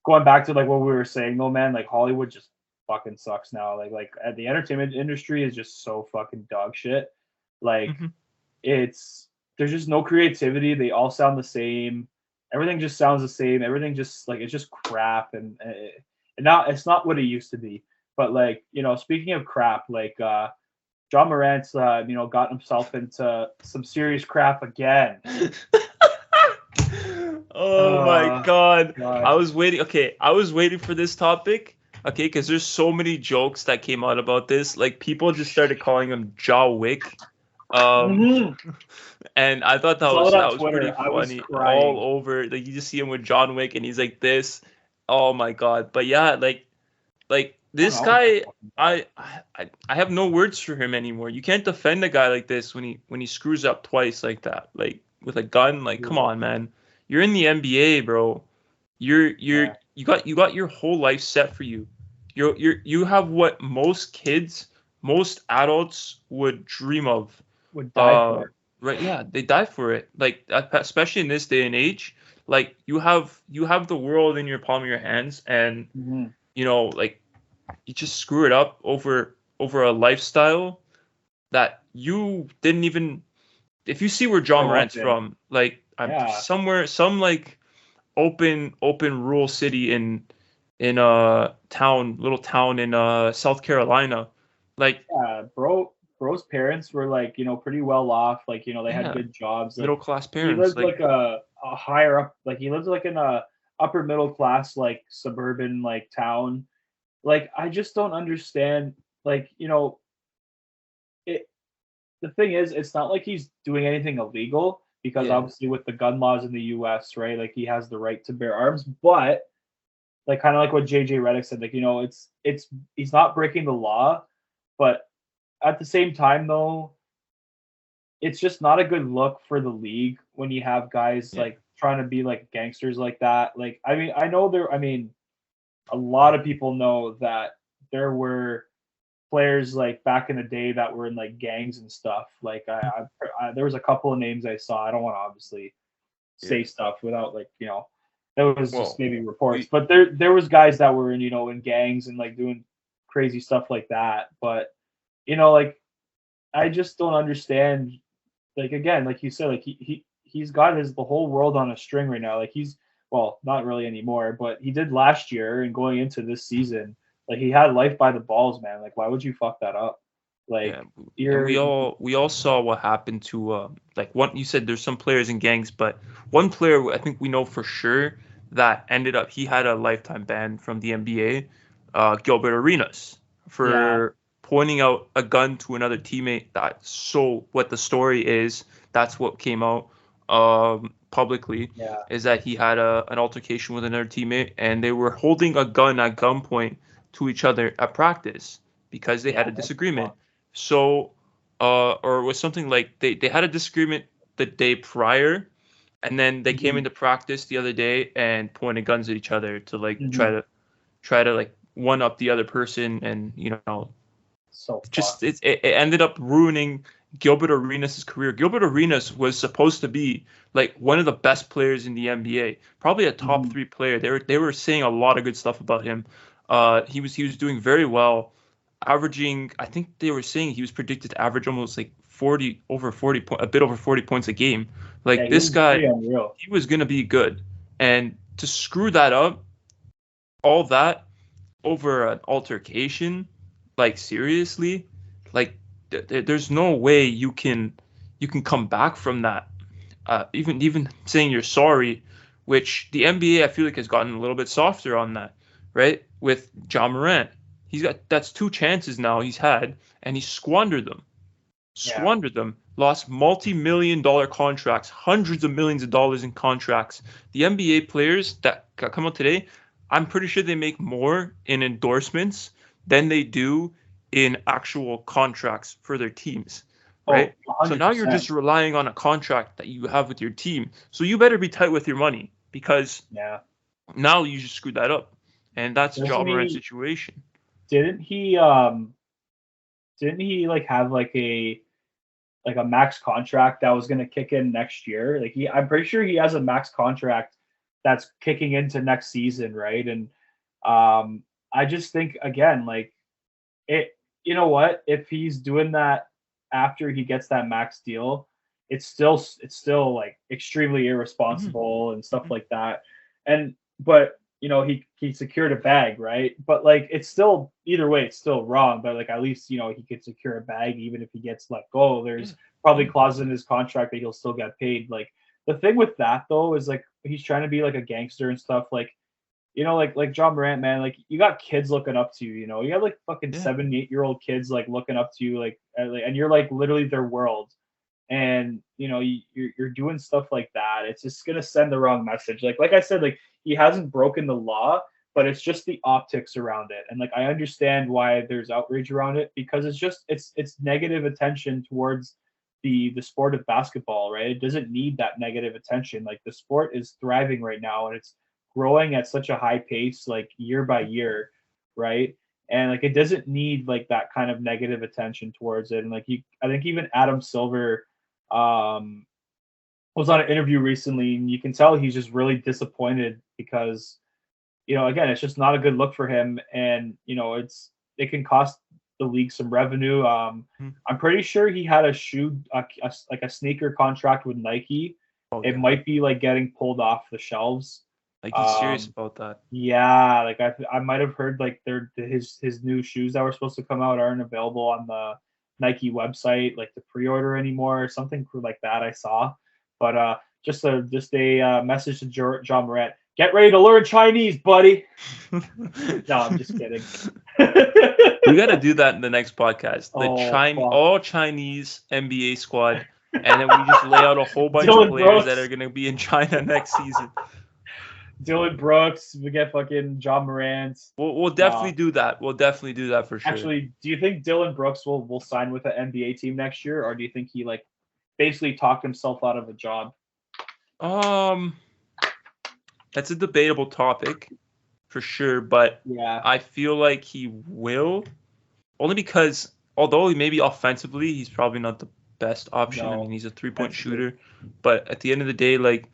Going back to like what we were saying though, man, like Hollywood just fucking sucks now. Like the entertainment industry is just so fucking dog shit. Like Mhm. there's just no creativity. They all sound the same. Everything just sounds the same. Everything just like it's just crap, and now it's not what it used to be. But like speaking of crap, like John Morant's got himself into some serious crap again. Oh my God. God. I was waiting. Okay, I was waiting for this topic. Okay, because there's so many jokes that came out about this. Like people just started calling him Jaw Wick. And I thought I saw it on that was pretty Twitter. I was funny. All crying. over. Like you just see him with John Wick and he's like this. Oh my God. But yeah, like I don't this know what guy, that fucking guy. I have no words for him anymore. You can't defend a guy like this when he screws up twice like that. Like with a gun, like come on, man. You're in the NBA, bro. Yeah. You got your whole life set for you. You have what most kids, most adults would dream of. Would die Uh, for it. right, yeah, they die for it. Like especially in this day and age, like you have the world in your palm of your hands, and Mm-hmm. like you just screw it up over a lifestyle that you didn't even. If you see where John Grow up Morant's in. from, like I'm Yeah. somewhere, some like open rural city in a little town in South Carolina, like Bro's parents were like pretty well off. Like they had yeah, good jobs. middle Like class he parents, lived like like a higher up. Like he lived like in a upper middle class like suburban like town. Like I just don't understand. Like it. The thing is, it's not like he's doing anything illegal because yeah, obviously with the gun laws in the U.S., right? Like he has the right to bear arms, but like kind of like what JJ Redick said, like it's he's not breaking the law, but at the same time though, it's just not a good look for the league when you have guys yeah, like trying to be like gangsters like that. Like I mean, I mean a lot of people know that there were players like back in the day that were in like gangs and stuff. Like there was a couple of names I saw. I don't want to obviously yeah. say stuff without like that was just Well, maybe reports, we but there was guys that were in in gangs and like doing crazy stuff like that. But like I just don't understand. Like again, like you said, like he's got the whole world on a string right now. Like he's well, not really anymore, but he did last year and going into this season. Like he had life by the balls, man. Like why would you fuck that up? yeah, Like and you're we all saw what happened to like one. You said there's some players in gangs, but one player I think we know for sure that ended up he had a lifetime ban from the NBA, Gilbert Arenas yeah, for pointing out a gun to another teammate. So what the story is, that's what came out publicly, yeah, is that he had an altercation with another teammate and they were holding a gun at gunpoint to each other at practice because they yeah. had a That's disagreement. fucked. So, or it was something like they had a disagreement the day prior, and then they came Mm-hmm. into practice the other day and pointed guns at each other to like Mm-hmm. try to like one up the other person, and So just fucked. it ended up ruining Gilbert Arenas' career. Gilbert Arenas was supposed to be like one of the best players in the NBA, probably a top Mm-hmm. three player. They were saying a lot of good stuff about him. He was doing very well, averaging. I think they were saying he was predicted to average almost like 40 over 40 a bit over 40 points a game. Yeah, Like he this was guy, pretty unreal. he was gonna be good, and to screw that up, all that over an altercation, like seriously, like there's no way you can come back from that. Even saying you're sorry, which the NBA I feel like has gotten a little bit softer on that, right? With John Morant, he's got that's two chances now he's had, and he squandered them. Yeah, Squandered them. Lost multi-million-dollar contracts, hundreds of millions of dollars in contracts. The NBA players that come out today, I'm pretty sure they make more in endorsements than they do in actual contracts for their teams, oh, right? So hundred now you're percent. just relying on a contract that you have with your team. So you better be tight with your money because Yeah. now you just screwed that up. And that's Ja Doesn't Morant's he? situation. Didn't he? Didn't he like have like a max contract that was going to kick in next year? Like I'm pretty sure he has a max contract that's kicking into next season, right? And I just think again, like it. You know what? If he's doing that after he gets that max deal, it's still like extremely irresponsible and stuff like that. And but he secured a bag, right? But like it's still either way, it's still wrong. But like at least he could secure a bag even if he gets let go. There's probably clauses in his contract that he'll still get paid. Like the thing with that though is like he's trying to be like a gangster and stuff. Like like John Morant, man, like you got kids looking up to you. You got like fucking 7, 8-year-old kids like looking up to you, and you're like literally their world. And you're doing stuff like that. It's just gonna send the wrong message. Like I said, like he hasn't broken the law, but it's just the optics around it. And like I understand why there's outrage around it because it's negative attention towards the sport of basketball, right? It doesn't need that negative attention. Like the sport is thriving right now and it's growing at such a high pace, like year by year, right? And like it doesn't need like that kind of negative attention towards it. And like I think even Adam Silver was on an interview recently, and you can tell he's just really disappointed because again, it's just not a good look for him, and it can cost the league some revenue. I'm pretty sure he had like a sneaker contract with Nike. It might be like getting pulled off the shelves. Like he's serious about that. Yeah, like I might have heard like his new shoes that were supposed to come out aren't available on the Nike website, like to pre-order anymore or something like that. I saw, but just a message to John Morant: get ready to learn Chinese, buddy. No, I'm just kidding. We got to do that in the next podcast. All Chinese NBA squad, and then we just lay out a whole bunch of players that are going to be in China next season. Dylan Brooks, we get fucking John Morant. We'll definitely do that. We'll definitely do that for sure. Actually, do you think Dylan Brooks will sign with an NBA team next year, or do you think he like basically talked himself out of a job? That's a debatable topic for sure, but yeah, I feel like he will, only because although maybe offensively he's probably not the best option. I mean, he's a 3-point shooter, but at the end of the day, like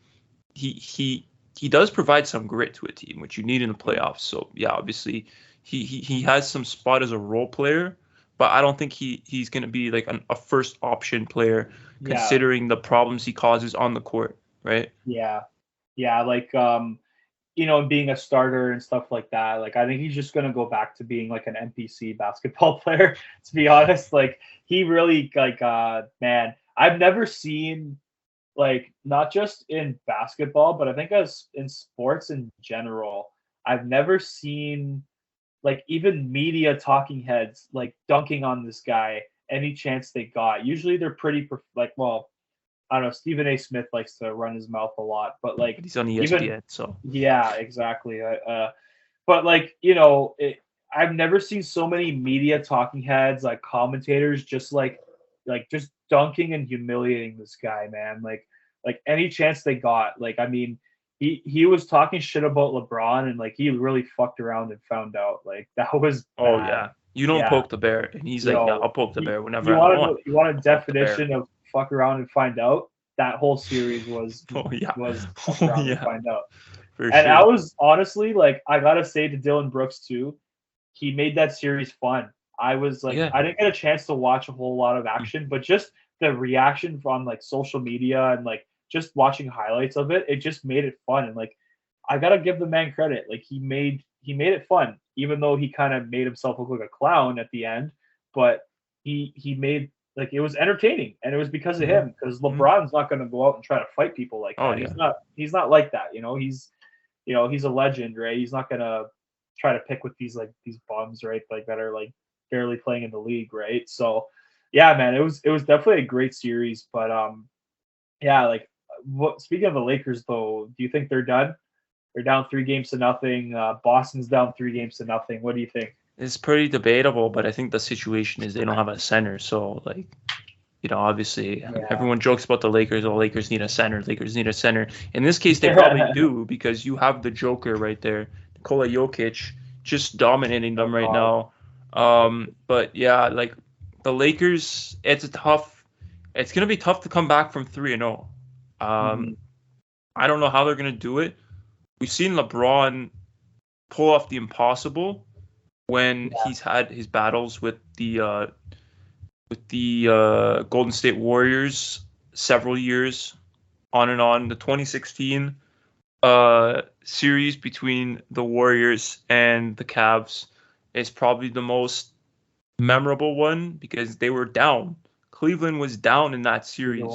he does provide some grit to a team, which you need in the playoffs. So yeah, obviously he has some spot as a role player, but I don't think he's going to be like a first option player considering the problems he causes on the court, right? Yeah, like being a starter and stuff like that. Like I think he's just going to go back to being like an NPC basketball player. To be honest, like he really man, I've never seen. Like not just in basketball, but I think as in sports in general, I've never seen like even media talking heads like dunking on this guy any chance they got. Usually they're pretty well, I don't know. Stephen A. Smith likes to run his mouth a lot, but like he's on ESPN, so yeah, exactly. But like I've never seen so many media talking heads like commentators just just dunking and humiliating this guy, man. Like any chance they got. Like I mean, he was talking shit about LeBron and like he really fucked around and found out. Like that was bad. Yeah. You don't poke the bear, and he's like, yeah, I'll poke the bear whenever I want. You want a I'll definition of fuck around and find out? That whole series was fuck around and find out. I was honestly like, I gotta say to Dylan Brooks too, he made that series fun. I was like, I didn't get a chance to watch a whole lot of action, but just the reaction from like social media and like just watching highlights of it, it just made it fun. And like, I gotta give the man credit. Like he made it fun, even though he kind of made himself look like a clown at the end. But he made like it was entertaining, and it was because of him. Because LeBron's not going to go out and try to fight people like that. He's not like that. He's a legend, right? He's not going to try to pick with these bums, right? Like that are like barely playing in the league, right? So yeah, man, it was definitely a great series. But yeah, like speaking of the Lakers though, do you think they're done? They're down 3-0. Boston's down 3-0. What do you think? It's pretty debatable, but I think the situation is they don't have a center. So, like, obviously everyone jokes about the Lakers. Oh, Lakers need a center. Lakers need a center. In this case, they probably do because you have the Joker right there, Nikola Jokic, just dominating them right now. But yeah, like the Lakers, it's going to be tough to come back from 3-0. I don't know how they're going to do it. We've seen LeBron pull off the impossible when he's had his battles with the Golden State Warriors several years, on and on. The 2016 series between the Warriors and the Cavs is probably the most memorable one because they were down. Cleveland was down in that series,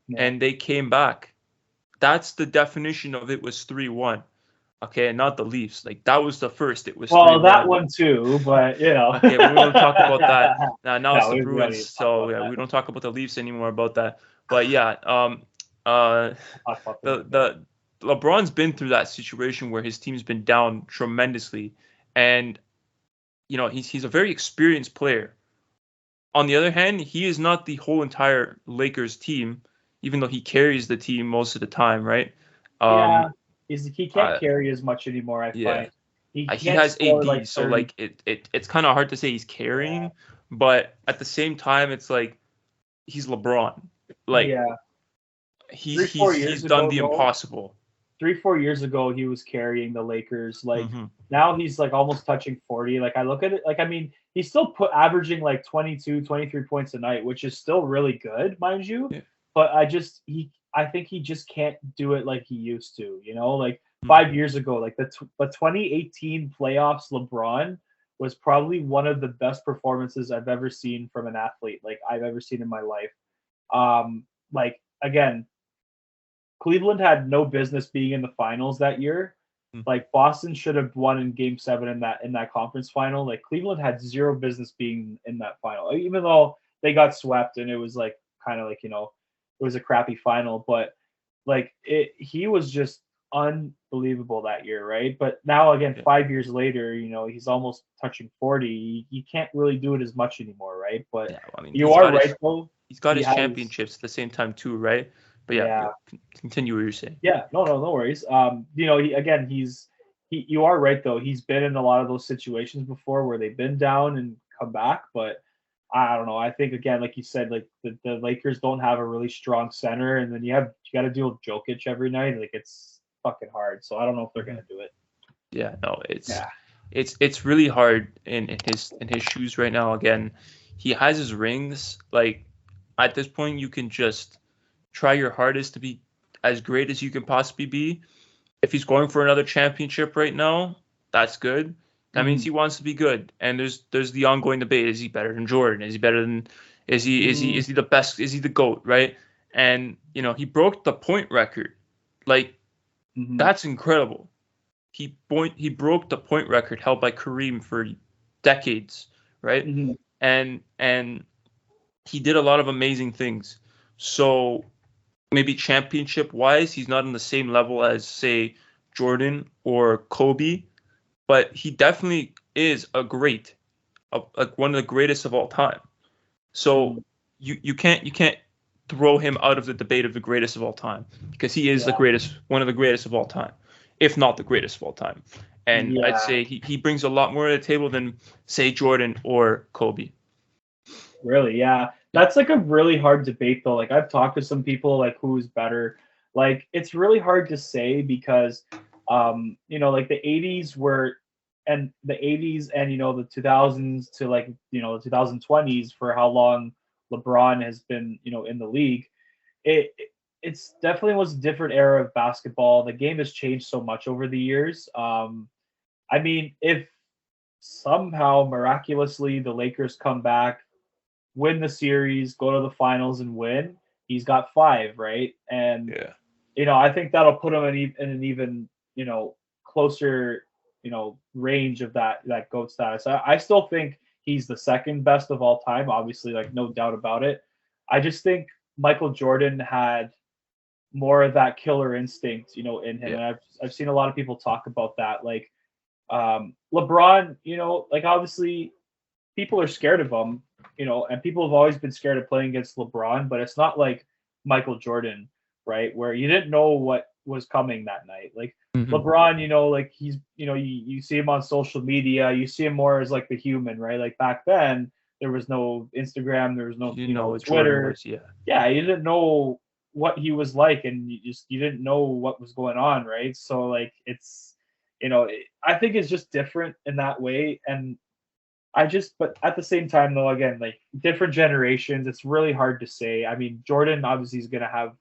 Yeah. and they came back. That's the definition of it was 3-1. Okay, not the Leafs. Like that was the first. It was 3-1. That one too, but Okay, we don't talk about that. Now it's No, the we don't Bruins, need to talk so about yeah, that. we don't talk about the Leafs anymore about that. But yeah, Talk about the LeBron's been through that situation where his team's been down tremendously, and he's a very experienced player. On the other hand, he is not the whole entire Lakers team, even though he carries the team most of the time, right? Yeah, Um, he can't uh, carry as much anymore. I yeah, find he he can't has score like AD, so 30. like it's kind of hard to say he's carrying, but at the same time, it's like he's LeBron. Like Yeah, he's three four he's years he's done ago the though. impossible. 3 4 years ago he was carrying the Lakers. Like Mm-hmm. now he's like almost touching 40. Like I look at it, like I mean he's still averaging like 22, 23 points a night, which is still really good, mind you. Yeah. But I think he just can't do it like he used to. Like Mm-hmm. 5 years ago, like the 2018 playoffs, LeBron was probably one of the best performances I've ever seen from an athlete, like I've ever seen in my life. Like again, Cleveland had no business being in the finals that year. Like Boston should have won in Game 7 in that conference final. Like Cleveland had zero business being in that final, even though they got swept and it was like kind of like it was a crappy final. But like he was just unbelievable that year, right? But now again, Yeah. 5 years later, he's almost touching 40. You can't really do it as much anymore, right? But Yeah, well, I mean, you are right though. he's got He his has, championships at the same time too, right? But yeah, yeah. continue what you're saying. Yeah, no worries. You are right though. He's been in a lot of those situations before where they've been down and come back, but I don't know. I think again, like you said, like the Lakers don't have a really strong center, and then you got to deal with Jokic every night. Like it's fucking hard. So I don't know if they're gonna do it. Yeah, no, Yeah. it's really hard in his shoes right now. Again, he has his rings. Like at this point, you can just try your hardest to be as great as you can possibly be. If he's going for another championship right now, that's good. That means he wants to be good. And there's the ongoing debate: is he better than Jordan? Is he better than? Is he the best? Is he the GOAT? Right? And he broke the point record. Like that's incredible. He broke the point record held by Kareem for decades, right? And he did a lot of amazing things. So maybe championship wise, he's not on the same level as say Jordan or Kobe, but he definitely is like one of the greatest of all time. So you can't throw him out of the debate of the greatest of all time because he is one of the greatest of all time, if not the greatest of all time. And I'd say he brings a lot more to the table than say Jordan or Kobe. Really, yeah. That's like a really hard debate though. Like I've talked to some people like who's better. Like it's really hard to say because like the 80s were and the 80s and the 2000s to like the 2020s for how long LeBron has been, in the league. It's definitely was a different era of basketball. The game has changed so much over the years. I mean, if somehow miraculously the Lakers come back, win the series, go to the finals and win, he's got 5, right? And Yeah. I think that'll put him in an even closer range of that GOAT status. I still think he's the second best of all time, obviously, like no doubt about it. I just think Michael Jordan had more of that killer instinct, in him, Yeah. and I've seen a lot of people talk about that. Like LeBron, like obviously people are scared of him, and people have always been scared of playing against LeBron, but it's not like Michael Jordan, right? Where you didn't know what was coming that night. Like LeBron, like he's, you see him on social media, you see him more as like the human, right? Like back then, there was no Instagram, there was no, You know what Jordan Twitter. was, yeah. Yeah, you didn't know what he was like, and you didn't know what was going on, right? So like it's, I think it's just different in that way, and but at the same time though, again, like different generations, it's really hard to say. I mean, Jordan obviously is going to have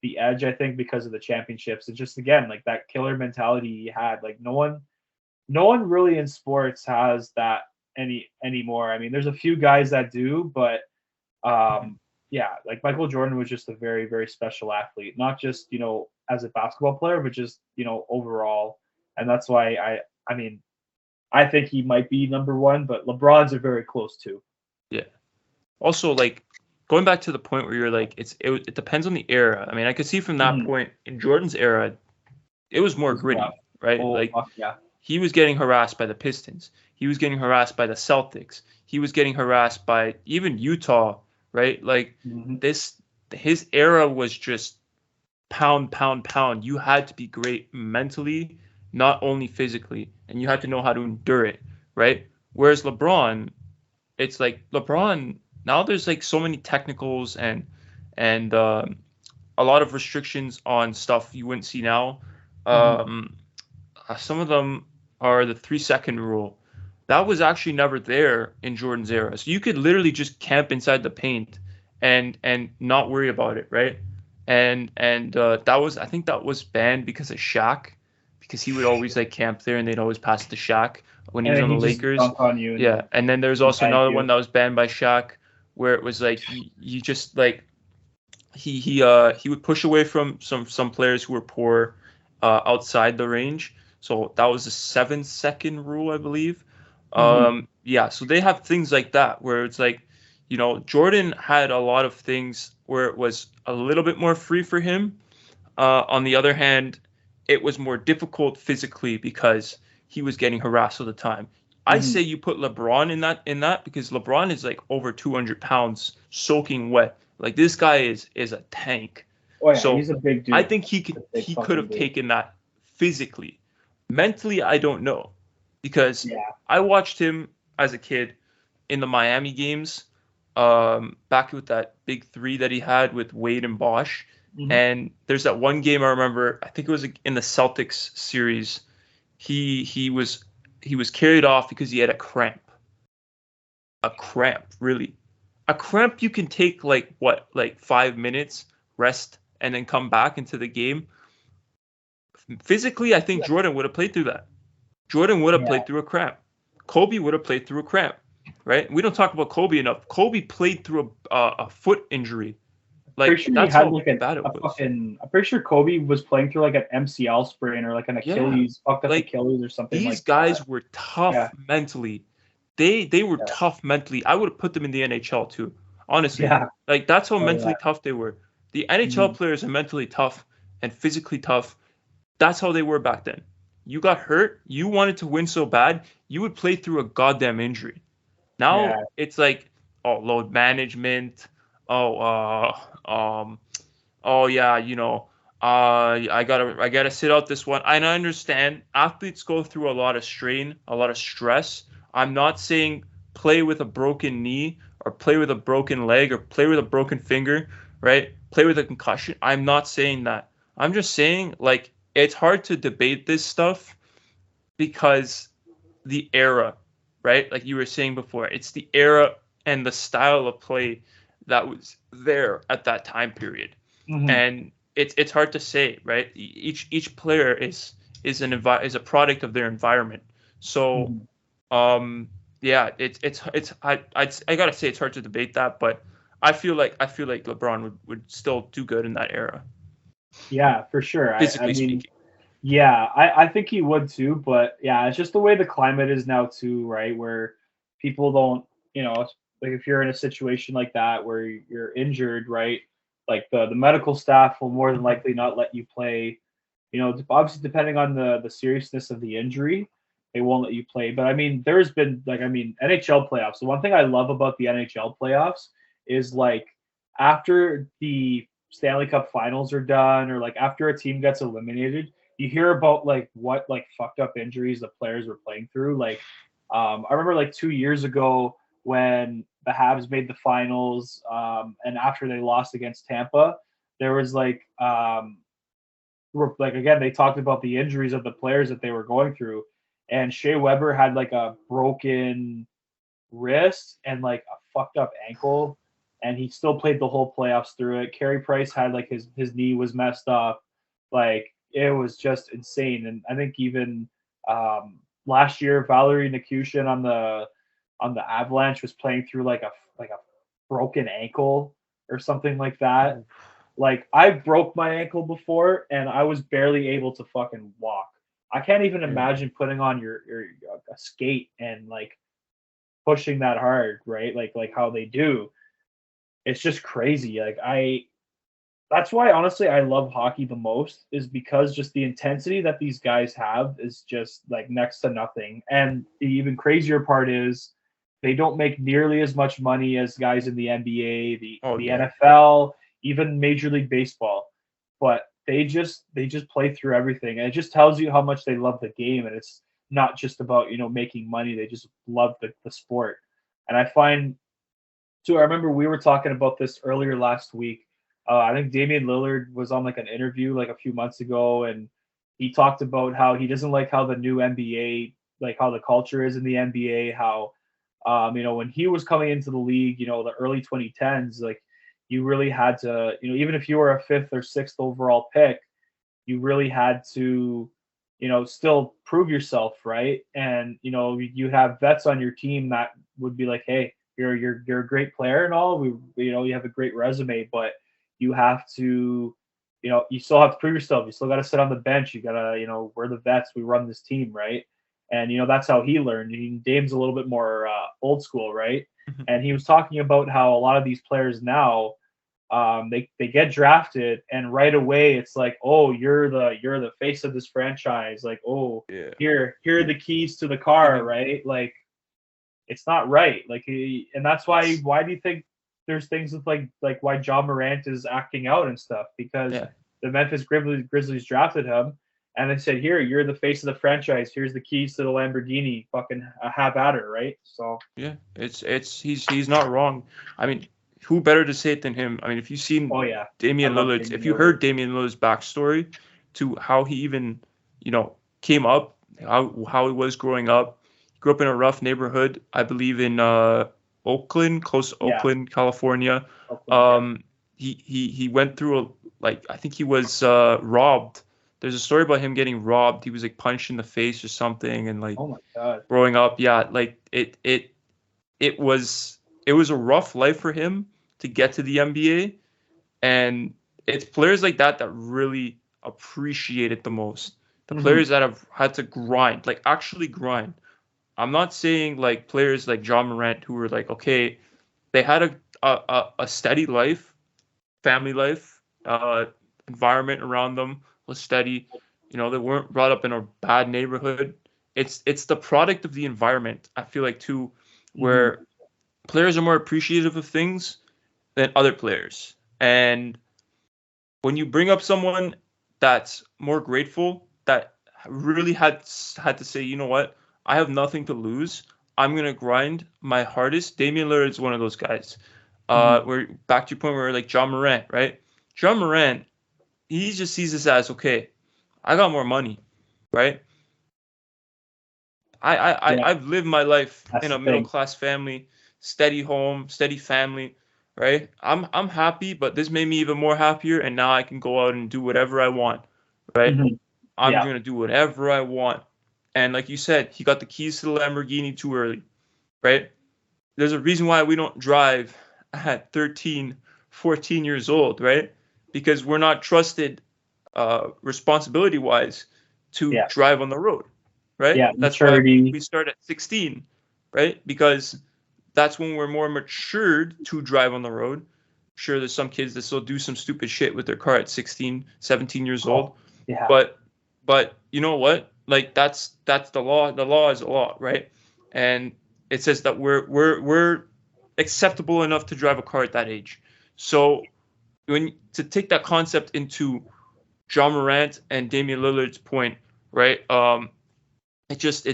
the edge, I think, because of the championships. It's just again like that killer mentality he had. Like no one really in sports has that anymore. I mean, there's a few guys that do, but Mhm. yeah, like Michael Jordan was just a very, very special athlete, not just, as a basketball player, but just, overall. And that's why I mean, I think he might be number one, but LeBron's are very close too. Yeah. Also, like going back to the point where you're like, it depends on the era. I mean, I could see from that Mhm. point in Jordan's era, it was It more was rough. gritty, right? Oh, Like fuck yeah. he was getting harassed by the Pistons. He was getting harassed by the Celtics. He was getting harassed by even Utah, right? Like Hmm. this, his era was just pound, pound, pound. You had to be great mentally, not only physically, and you had to know how to endure it, right? Whereas LeBron, it's like LeBron now there's like so many technicals and a lot of restrictions on stuff you wouldn't see now. Hmm. Um, some of them are the 3 second rule. That was actually never there in Jordan's era. So you could literally just camp inside the paint and not worry about it, right? And that was I think that was banned because of Shaq, because he would always like camp there and they'd always pass it to Shaq when he And was then on the he just Lakers. dunk on you Yeah, and then there's and also bank another you. one that was banned by Shaq where it was like you just like he would push away from some players who were poor outside the range. So that was a 7 second rule, I believe. Hmm. Yeah, so they have things like that where it's like, Jordan had a lot of things where it was a little bit more free for him. On the other hand, it was more difficult physically because he was getting harassed all the time. I Hmm. say you put LeBron in that because LeBron is like over 200 pounds soaking wet. Like this guy is a tank. Oh yeah, So he's a big I dude. think He's a big he could fucking have dude. taken that physically. Mentally, I don't know because Yeah. I watched him as a kid in the Miami games, back with that big three that he had with Wade and Bosch. Hmm. And there's that one game I remember. I think it was in the Celtics series. He was carried off because he had a cramp. A cramp, really. A cramp you can take like what, like 5 minutes, rest, and then come back into the game. Physically, I think Jordan would have played through that. Jordan would have Yeah. played through a cramp. Kobe would have played through a cramp, right? We don't talk about Kobe enough. Kobe played through a foot injury. Pretty Like sure he that's had how like bad it a was. fucking. I'm pretty sure Kobe was playing through like an MCL sprain or like an Yeah, Achilles, fucked up like Achilles or something these like that. guys were tough Yeah. mentally. They were Yeah. tough mentally. I would have put them in the NHL too, honestly. Yeah. Like that's how Oh yeah. mentally tough they were. The NHL Mhm. players are mentally tough and physically tough. That's how they were back then. You got hurt, you wanted to win so bad, you would play through a goddamn injury. Now Yeah. it's like, oh, load management. Oh, oh yeah, I gotta sit out this one. And I understand athletes go through a lot of strain, a lot of stress. I'm not saying play with a broken knee or play with a broken leg or play with a broken finger, right? Play with a concussion. I'm not saying that. I'm just saying like it's hard to debate this stuff because the era, right? Like you were saying before, it's the era and the style of play that was there at that time period. Hmm. And it's hard to say, right? Each player is a product of their environment. So, Hmm. um, yeah, it's I gotta say it's hard to debate that, but I feel like LeBron would still do good in that era, Yeah, for sure. I physically mean, speaking. yeah, I think he would too, but yeah, it's just the way the climate is now too, right? Where people don't, like if you're in a situation like that where you're injured, right? Like the medical staff will more than Mhm. likely not let you play. Obviously depending on the seriousness of the injury, they won't let you play. But I mean, there's been like I mean NHL playoffs. The one thing I love about the NHL playoffs is like after the Stanley Cup finals are done or like after a team gets eliminated, you hear about like what like fucked up injuries the players were playing through. Like I remember like 2 years ago when the Habs made the finals, and after they lost against Tampa, there was like again they talked about the injuries of the players that they were going through, and Shea Weber had like a broken. wrist and like a fucked up ankle, and he still played the whole playoffs through it. Carey Price had like his knee was messed up, like it was just insane. And I think even last year, Valerie Nikushin on the Avalanche was playing through like a broken ankle or something like that. Like I broke my ankle before, and I was barely able to fucking walk. I can't even imagine putting on your a skate and like pushing that hard, right? Like how they do. It's just crazy. Like I that's why honestly I love hockey the most is because just the intensity that these guys have is just like next to nothing. And the even crazier part is they don't make nearly as much money as guys in the NBA, Oh the yeah. NFL, even Major League Baseball. But they just play through everything. And it just tells you how much they love the game, and it's not just about, making money. They just love the sport. And I find too, I remember we were talking about this earlier last week. I think Damian Lillard was on like an interview like a few months ago, and he talked about how he doesn't like how the new NBA, like how the culture is in the NBA, how when he was coming into the league, the early 2010s, like you really had to, even if you were a fifth or sixth overall pick, you really had to, still prove yourself, right? And you have vets on your team that would be like, hey, you're a great player and all. You have a great resume, but you have to, you still have to prove yourself. You still got to sit on the bench. You gotta, we're the vets. We run this team, right? And that's how he learned. Dame's a little bit more old school, right? And he was talking about how a lot of these players now, they get drafted and right away it's like, oh, you're the face of this franchise. Like, oh, Yeah. here are the keys to the car, Even right? Like, it's not right. Like, and that's why do you think there's things with like why John Morant is acting out and stuff? Because yeah. the Memphis Grizzlies drafted him, and they said, here, you're the face of the franchise. Here's the keys to the Lamborghini. Fucking have at her, right? So Yeah. It's he's not wrong. I mean, who better to say it than him? I mean, if you've seen oh yeah, I Damian love Lillard's, Damian if you Lillard. heard Damian Lillard's backstory to how he even, came up, how he was growing up. He grew up in a rough neighborhood, I believe in Oakland, close to Yeah, Oakland, California. Oakland. Yeah. Um, he went through like I think he was robbed. There's a story about him getting robbed. He was like punched in the face or something, and like Oh my god. growing up, yeah, like it was it was a rough life for him to get to the NBA, and it's players like that that really appreciate it the most. The Hmm. players that have had to grind, like actually grind. I'm not saying like players like John Morant who were like, okay, they had a steady life, family life, environment around them was steady. They weren't brought up in a bad neighborhood. It's the product of the environment. I feel like too, Hmm. where players are more appreciative of things than other players. And when you bring up someone that's more grateful, that really had to say, you know what, I have nothing to lose. I'm gonna grind my hardest. Damian Lillard is one of those guys. Hmm. We're back to your point where like John Morant, right? John Morant, he just sees this as okay. I got more money, right? Yeah, I've lived my life that's in the a middle thing. class family, steady home, steady family, right? I'm happy, but this made me even more happier, and now I can go out and do whatever I want, right? Hmm. I'm Yeah. gonna do whatever I want. And like you said, he got the keys to the Lamborghini too early, right? There's a reason why we don't drive at 13, 14 years old, right? Because we're not trusted responsibility wise to Yeah. drive on the road, right? Yeah. That's why Maturity. we start at 16, right? Because that's when we're more matured to drive on the road. Sure, there's some kids that still do some stupid shit with their car at 16, 17 years Oh, old, yeah. but you know what? Like that's the law. The law is a law, right? And it says that we're acceptable enough to drive a car at that age. So when to take that concept into John Morant and Damian Lillard's point, right? It just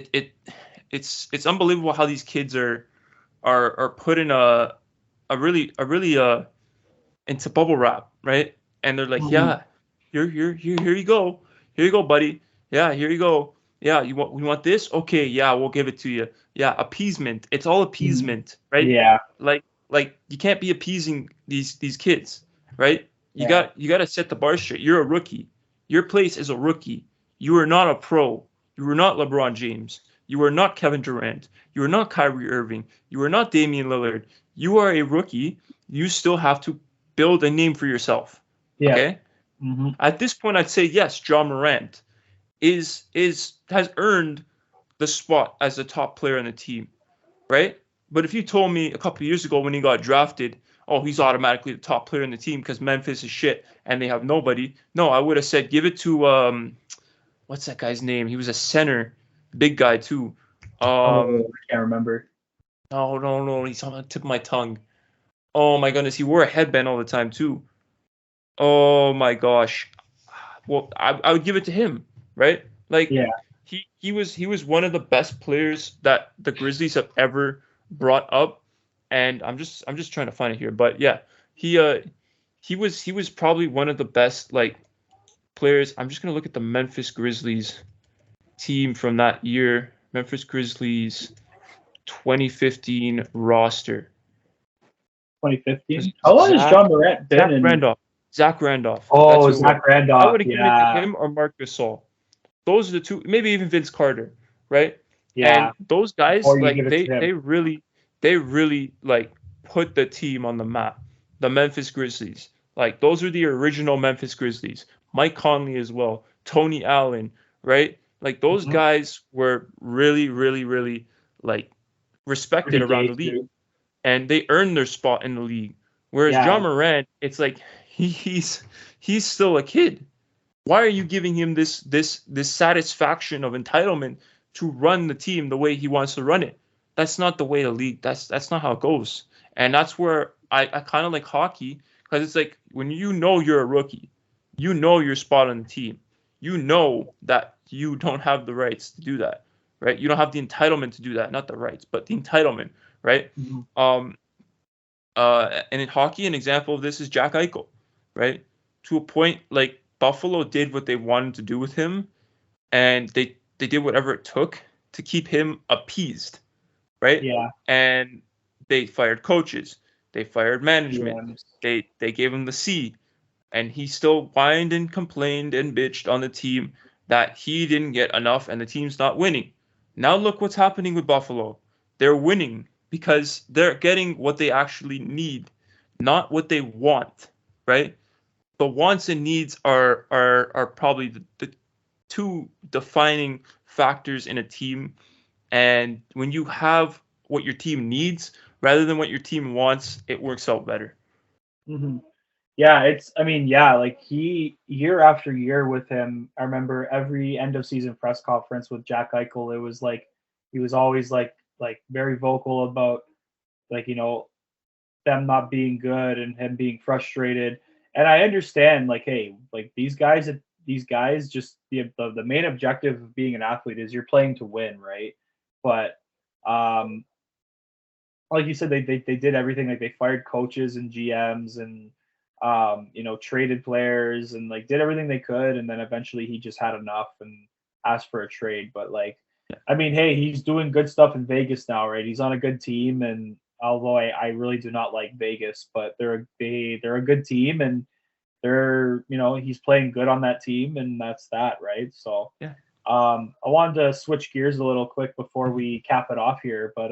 it's unbelievable how these kids are put in a really into bubble wrap, right? And they're like, Hmm. yeah, here you go, buddy. Yeah, here you go. Yeah, we want this? Okay, yeah, we'll give it to you. Yeah, appeasement. It's all Mhm. appeasement, right? Yeah, Like you can't be appeasing these kids, right? yeah, You got to set the bar straight. You're a rookie. Your place is a rookie. You are not a pro. You are not LeBron James. You are not Kevin Durant. You are not Kyrie Irving. You are not Damian Lillard. You are a rookie. You still have to build a name for yourself. yeah. Okay? Hmm. At this point I'd say yes, John Morant is has earned the spot as the top player on the team, right? But if you told me a couple of years ago when he got drafted, oh, he's automatically the top player in the team because Memphis is shit and they have nobody, no, I would have said give it to what's that guy's name? He was a center, big guy too. Oh, Um, I can't remember. no, he's on the tip of my tongue. Oh my goodness, he wore a headband all the time too. Oh my gosh. Well, I would give it to him, right? Like Yeah. he was one of the best players that the Grizzlies have ever brought up, and I'm just trying to find it here, but yeah, he uh he was probably one of the best like players. I'm just gonna look at the Memphis Grizzlies team from that year, Memphis Grizzlies 2015 roster. Was 2015. it How long has Zach John Morant been Zach in? Randolph? Zach Randolph. That's Oh, who it was. Zach I Randolph. would have given it to Yeah, him or Marc Gasol. Those are the two, maybe even Vince Carter, right? yeah. And those guys, Or you give like it to him. they really like put the team on the map. The Memphis Grizzlies, like those are the original Memphis Grizzlies. Mike Conley as well, Tony Allen, right? Like those Hmm. guys were really, really, really like respected Pretty around gay the league too. and they earned their spot in the league. Whereas Yeah. John Morant, it's like he's still a kid. Why are you giving him this satisfaction of entitlement to run the team the way he wants to run it? That's not the way the league. That's not how it goes. And that's where I kind of like hockey because it's like when you know you're a rookie, you know your spot on the team. You know that you don't have the rights to do that, right? You don't have the entitlement to do that, not the rights, but the entitlement, right? Hmm. Um, and in hockey, an example of this is Jack Eichel, right? To a point, like Buffalo did what they wanted to do with him, and they did whatever it took to keep him appeased, right? Yeah. And they fired coaches, they fired management, GMs. they gave him the C, and he still whined and complained and bitched on the team that he didn't get enough and the team's not winning. Now look what's happening with Buffalo. They're winning because they're getting what they actually need, not what they want, right? The wants and needs are probably the two defining factors in a team. And when you have what your team needs rather than what your team wants, it works out better. Hmm. Yeah, I mean, yeah, like he year after year with him. I remember every end of season press conference with Jack Eichel. It was like he was always like very vocal about like them not being good and him being frustrated. And I understand like, hey, like these guys just the main objective of being an athlete is you're playing to win, right? But um like you said, they did everything. Like they fired coaches and GMs and traded players and like did everything they could. And then eventually he just had enough and asked for a trade. But like, I mean, hey, he's doing good stuff in Vegas now, right? He's on a good team, and although I really do not like Vegas, but they're a good team, and he's playing good on that team, and that's that, right? So Yeah. I wanted to switch gears a little quick before Mhm. we cap it off here, but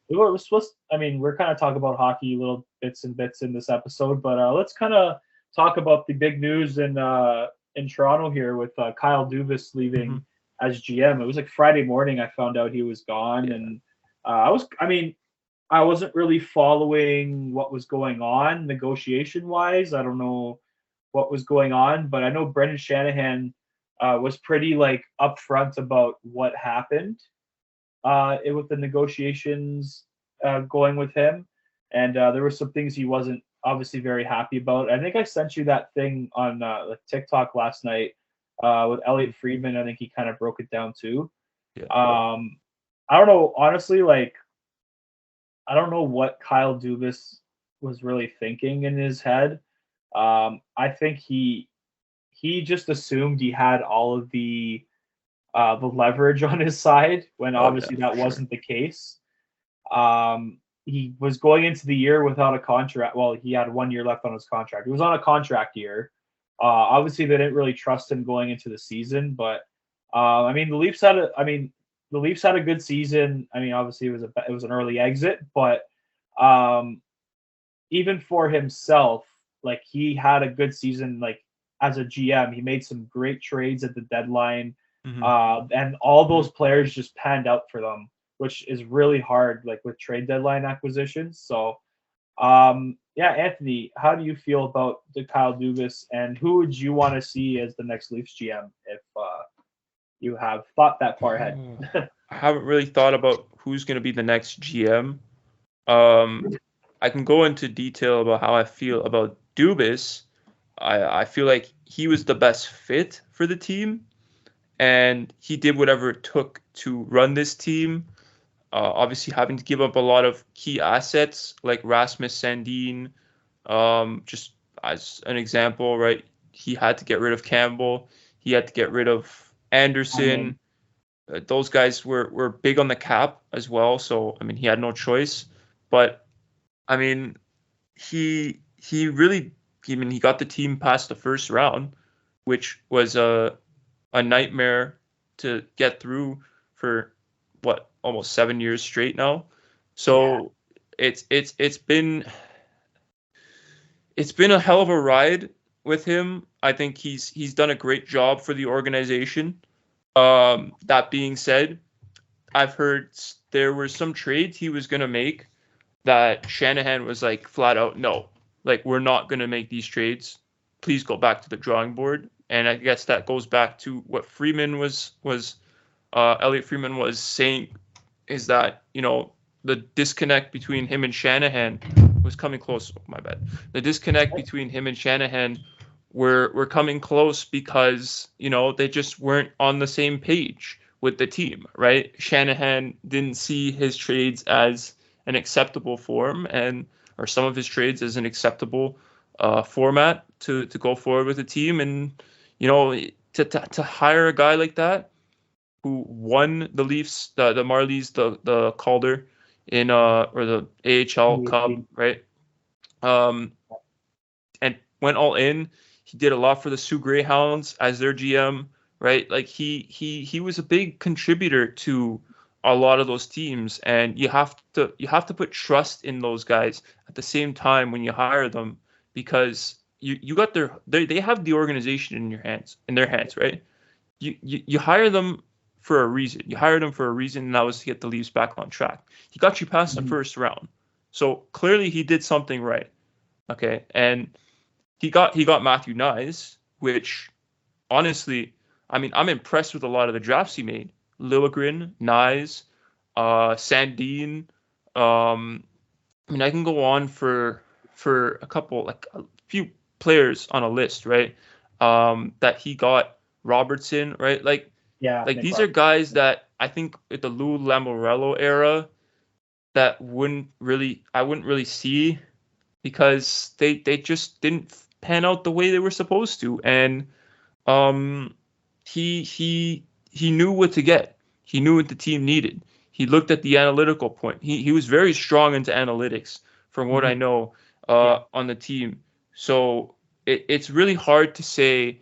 we're supposed. I mean, we're kind of talking about hockey, little bits and bits in this episode, but let's kind of talk about the big news in Toronto here with Kyle Dubas leaving Mhm. as GM. It was like Friday morning I found out he was gone, Yeah. and I mean, I wasn't really following what was going on negotiation wise. I don't know what was going on, but I know Brendan Shanahan was pretty like upfront about what happened with the negotiations going with him, and there were some things he wasn't obviously very happy about. I think I sent you that thing on like TikTok last night with Mhm. Elliot Friedman. I think he kind of broke it down too. Yeah. Um, I don't know, honestly, like I don't know what Kyle Dubas was really thinking in his head. I think he just assumed he had all of the the leverage on his side when Oh yeah, obviously that for sure. wasn't the case. He was going into the year without a contract. Well, he had 1 year left on his contract. He was on a contract year. Obviously, they didn't really trust him going into the season, but I mean, the Leafs had a good season. I mean, obviously, it was an early exit, but um, even for himself, like he had a good season. Like as a GM, he made some great trades at the deadline, Mm-hmm. and all Mm-hmm. those players just panned out for them, which is really hard, like with trade deadline acquisitions. So, yeah, Anthony, how do you feel about the Kyle Dubas, and who would you want to see as the next Leafs GM if you have thought that far ahead? I haven't really thought about who's going to be the next GM. I can go into detail about how I feel about Dubas. I feel like he was the best fit for the team, and he did whatever it took to run this team. Obviously, having to give up a lot of key assets like Rasmus Sandin, just as an example, right? He had to get rid of Campbell. He had to get rid of I mean, Anderson. Those guys were big on the cap as well. So I mean, he had no choice. But I mean, he really, I mean, he got the team past the first round, which was a nightmare to get through for what, almost 7 years straight now. yeah. So it's been a hell of a ride with him. I think he's done a great job for the organization. That being said, I've heard there were some trades he was gonna make that Shanahan was like flat out no, like we're not gonna make these trades. Please go back to the drawing board. And I guess that goes back to what Freeman was Elliot Freeman was saying, is that, the disconnect between him and Shanahan was coming close. Oh, my bad. The disconnect between him and Shanahan were coming close because, they just weren't on the same page with the team, right? Shanahan didn't see his trades as an acceptable form, and or some of his trades as an acceptable format to go forward with the team. And, to hire a guy like that who won the Leafs, the Marlies, the Calder in or the AHL Cup, right? Um, and went all in. He did a lot for the Sioux Greyhounds as their GM, right? Like he was a big contributor to a lot of those teams, and you have to put trust in those guys at the same time when you hire them, because you got they have the organization in their hands, right? You hire them for a reason. You hired him for a reason, and that was to get the Leafs back on track. He got you past the Mhm. first round, so clearly he did something right. Okay, and he got Matthew Nyes, which honestly, I mean, I'm impressed with a lot of the drafts he made. Liljegren, Nyes, Sandin. Um, I mean, I can go on for a couple, like a few players on a list, right? That he got. Robertson, right? Like Yeah, like Nick these are Roberts. guys that I think at the Lou Lamoriello era that I wouldn't really see, because they just didn't pan out the way they were supposed to. And um he knew what to get. He knew what the team needed. He looked at the analytical point. He was very strong into analytics from what I Mhm. know Yeah. on the team. So it's really hard to say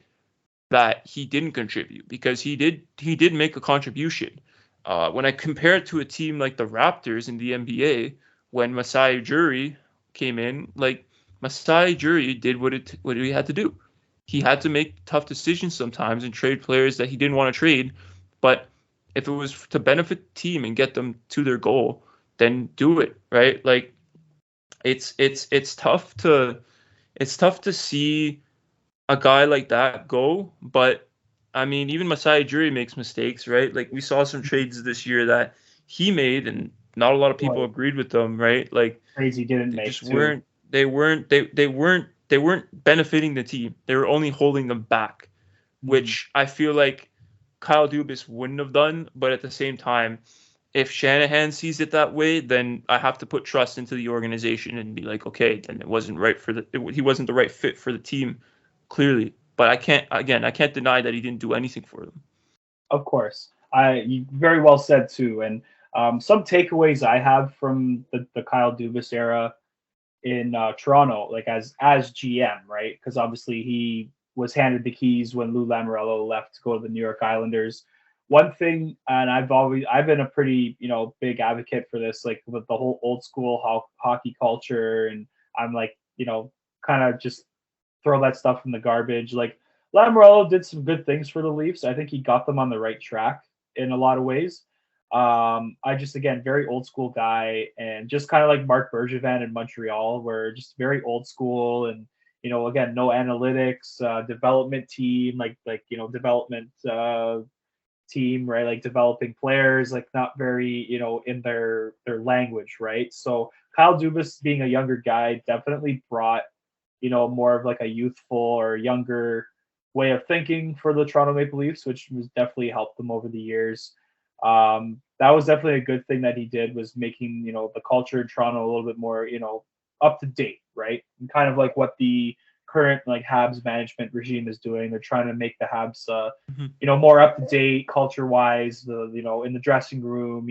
that he didn't contribute, because he did make a contribution. When I compare it to a team like the Raptors in the NBA, when Masai Ujiri came in, like Masai Ujiri did what he had to do. He had to make tough decisions sometimes and trade players that he didn't want to trade. But if it was to benefit the team and get them to their goal, then do it, right? Like it's tough to see a guy like that go. But I mean, even Masai Ujiri makes mistakes, right? Like we saw some trades this year that he made, and not a lot of people Well, agreed with them, right? Like trades he didn't they make just too. weren't benefiting the team. They were only holding them back, Mhm. which I feel like Kyle Dubas wouldn't have done. But at the same time, if Shanahan sees it that way, then I have to put trust into the organization and be like, okay, then it wasn't right he wasn't the right fit for the team, clearly. But I can't deny that he didn't do anything for them. Of course. You very well said too. And some takeaways I have from the Kyle Dubas era in Toronto, like as GM, right? Because obviously he was handed the keys when Lou Lamoriello left to go to the New York Islanders. One thing, and I've been a pretty big advocate for this, like with the whole old school hockey culture, and I'm like kind of just throw that stuff in the garbage. Like Lamoriello did some good things for the Leafs. I think he got them on the right track in a lot of ways. I just again very old school guy, and just kind of like Marc Bergevin in Montreal, where just very old school, and again no analytics, development team, development team, right? Like developing players, like not very in their language, right? So Kyle Dubas being a younger guy definitely brought more of like a youthful or younger way of thinking for the Toronto Maple Leafs, which was definitely helped them over the years. That was definitely a good thing that he did, was making the culture in Toronto a little bit more up to date, right? And kind of like what the current like Habs management regime is doing. They're trying to make the Habs more up to date culture wise. The in the dressing room,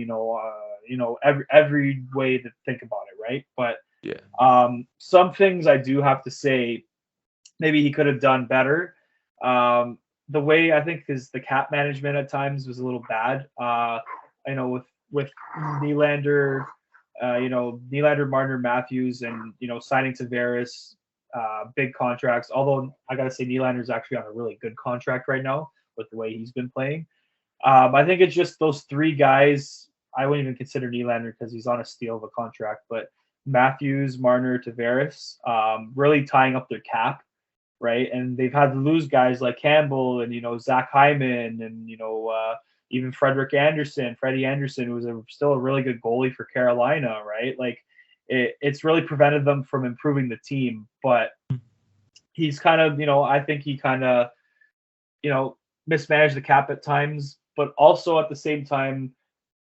every way to think about it, right? But Yeah. some things I do have to say, maybe he could have done better. The way I think the cap management at times was a little bad. With Nylander, Nylander, Marner, Matthews, and signing Tavares, big contracts. Although I gotta say Nylander's actually on a really good contract right now with the way he's been playing. I think it's just those three guys. I wouldn't even consider Nylander because he's on a steal of a contract, but Matthews, Marner, Tavares, really tying up their cap, right? And they've had to lose guys like Campbell and Zach Hyman and even Freddie Anderson, who was still a really good goalie for Carolina, right? Like it's really prevented them from improving the team. But he's kind of I think he kind of mismanaged the cap at times, but also at the same time,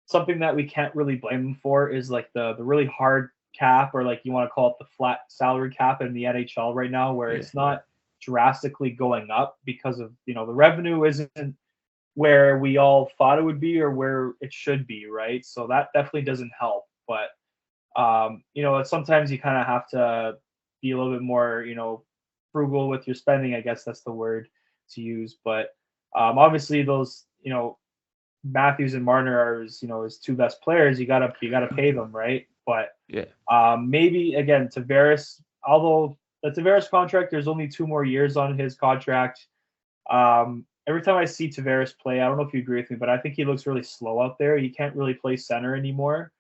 something that we can't really blame him for is like the really hard cap, or like you want to call it the flat salary cap in the NHL right now, where it's not drastically going up because of the revenue isn't where we all thought it would be or where it should be, right? So that definitely doesn't help. But sometimes you kind of have to be a little bit more frugal with your spending. I guess that's the word to use. But obviously those Matthews and Marner are his two best players. You gotta pay them, right? But maybe again Tavares, although the Tavares contract, there's only 2 more years on his contract. Every time I see Tavares play, I don't know if you agree with me, but I think he looks really slow out there. He can't really play center anymore.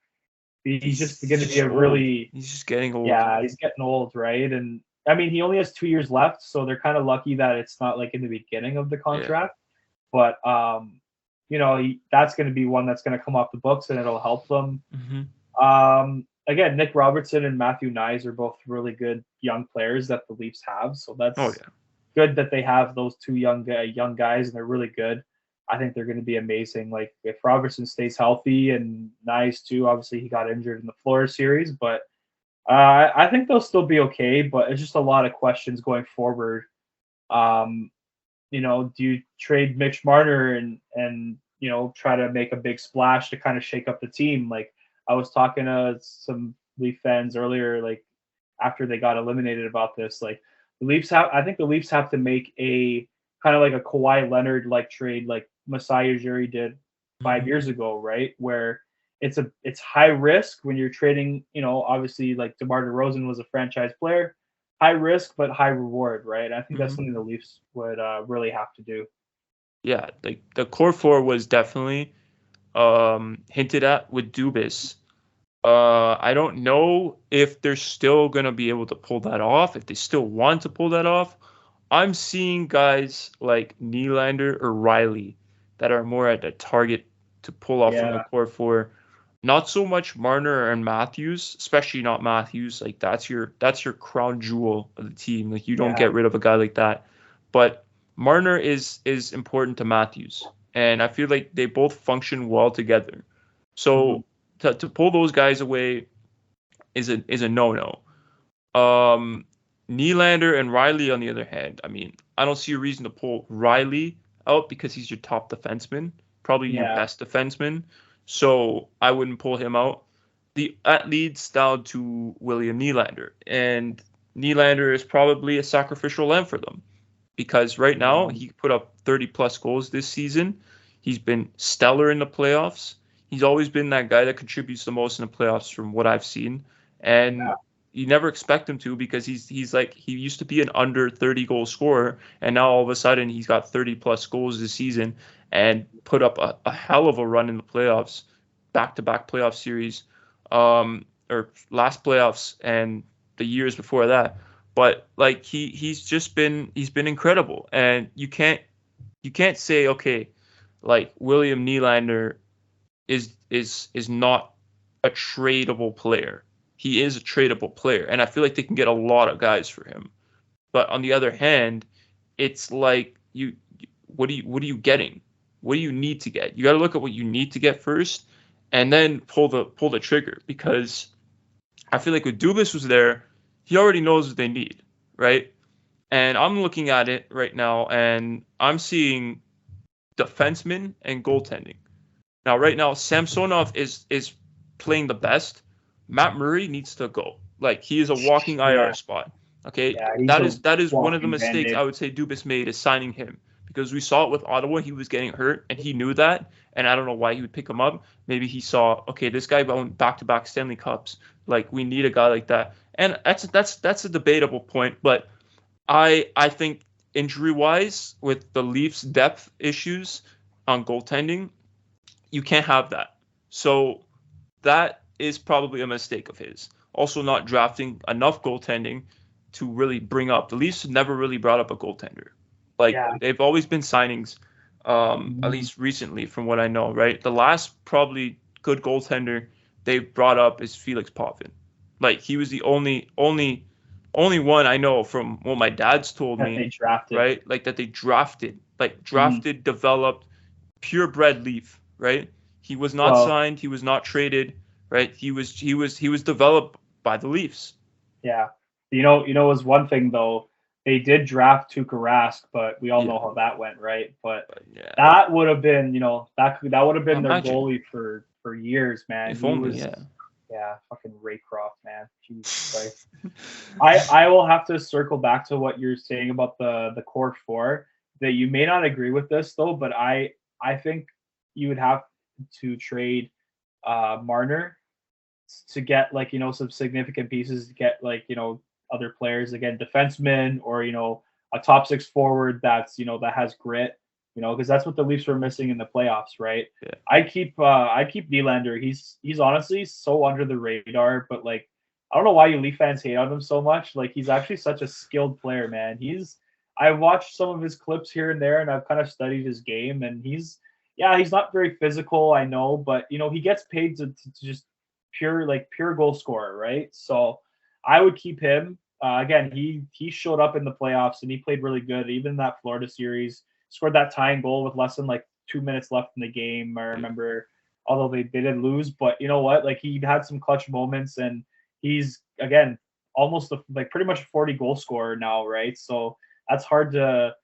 He's just going to be a really. He's just getting old. Yeah, he's getting old, right? And I mean, he only has 2 years left, so they're kind of lucky that it's not like in the beginning of the contract. But that's going to be one that's going to come off the books, and it'll help them. Again, Nick Robertson and Matthew Nyes are both really good young players that the Leafs have, so that's good that they have those two young guys, and they're really good. I think they're going to be amazing. Like if Robertson stays healthy, and Nyes too. Obviously, he got injured in the Florida series, but I think they'll still be okay. But it's just a lot of questions going forward. Do you trade Mitch Marner and try to make a big splash to kind of shake up the team? Like I was talking to some Leaf fans earlier, like after they got eliminated about this, like I think the Leafs have to make a kind of like a Kawhi Leonard like trade, like Masai Ujiri did 5 years ago, right? Where it's high risk when you're trading. Obviously like DeMar DeRozan was a franchise player, high risk but high reward, right? I think that's something the Leafs would really have to do. Yeah, like the core four was definitely hinted at with Dubas. I don't know if they're still going to be able to pull that off, if they still want to pull that off. I'm seeing guys like Nylander or Riley that are more at a target to pull off from the core four. Not so much Marner and Matthews, especially not Matthews. Like that's your crown jewel of the team. Like you don't get rid of a guy like that. But Marner is important to Matthews, and I feel like they both function well together. So to pull those guys away is a no-no. Nylander and Riley, on the other hand, I mean, I don't see a reason to pull Riley out because he's your top defenseman, probably your Yeah. best defenseman. So I wouldn't pull him out. That leads down to William Nylander, and Nylander is probably a sacrificial lamb for them because right now he put up 30 plus goals this season. He's been stellar in the playoffs. He's always been that guy that contributes the most in the playoffs from what I've seen. And you never expect him to because he's like he used to be an under 30 goal scorer and now all of a sudden he's got 30 plus goals this season and put up a hell of a run in the playoffs, back-to-back playoff series, or last playoffs and the years before that. But like he's been incredible, and you can't say okay, like William Nylander is not a tradable player. He is a tradable player, and I feel like they can get a lot of guys for him. But on the other hand, it's like what are you getting? What do you need to get? You got to look at what you need to get first, and then pull the trigger. Because I feel like when Dubas was there, he already knows what they need, right? And I'm looking at it right now, and I'm seeing defensemen and goaltending. Now, right now, Samsonov is playing the best. Matt Murray needs to go. Like he is a walking IR spot. Okay, that is one of the mistakes I would say Dubas made is signing him, because we saw it with Ottawa. He was getting hurt, and he knew that. And I don't know why he would pick him up. Maybe he saw, okay, this guy won back-to-back Stanley Cups. Like we need a guy like that. And that's a debatable point, but I think injury-wise, with the Leafs' depth issues on goaltending, you can't have that. So that is probably a mistake of his. Also, not drafting enough goaltending to really bring up. The Leafs never really brought up a goaltender. Like they've always been signings, at least recently, from what I know. Right, the last probably good goaltender they've brought up is Felix Potvin. Like he was the only one I know from what my dad's told me. They drafted. Right, like that they drafted, developed, purebred Leaf. Right, he was not signed, he was not traded. Right, he was developed by the Leafs. Yeah, you know, was one thing though. They did draft Tuukka Rask, but we all know how that went, right? But that would have been, that would have been their goalie for years, man. If only, fucking Raycroft, man. Jesus Christ. I will have to circle back to what you're saying about the core four. That you may not agree with this though, but I think you would have to trade Marner to get some significant pieces, to get other players, again, defensemen, or a top six forward that's that has grit, because that's what the Leafs were missing in the playoffs, right? I keep Nylander. He's honestly so under the radar, but I don't know why you Leaf fans hate on him so much. He's actually such a skilled player, man. I've watched some of his clips here and there, and I've kind of studied his game, and he's not very physical, I know, but he gets paid to just pure goal scorer, right? So I would keep him. Again, he showed up in the playoffs and he played really good. Even in that Florida series, scored that tying goal with less than 2 minutes left in the game. I remember, although they did lose, but you know what? He had some clutch moments, and he's again almost pretty much a 40 goal scorer now, right? So that's hard to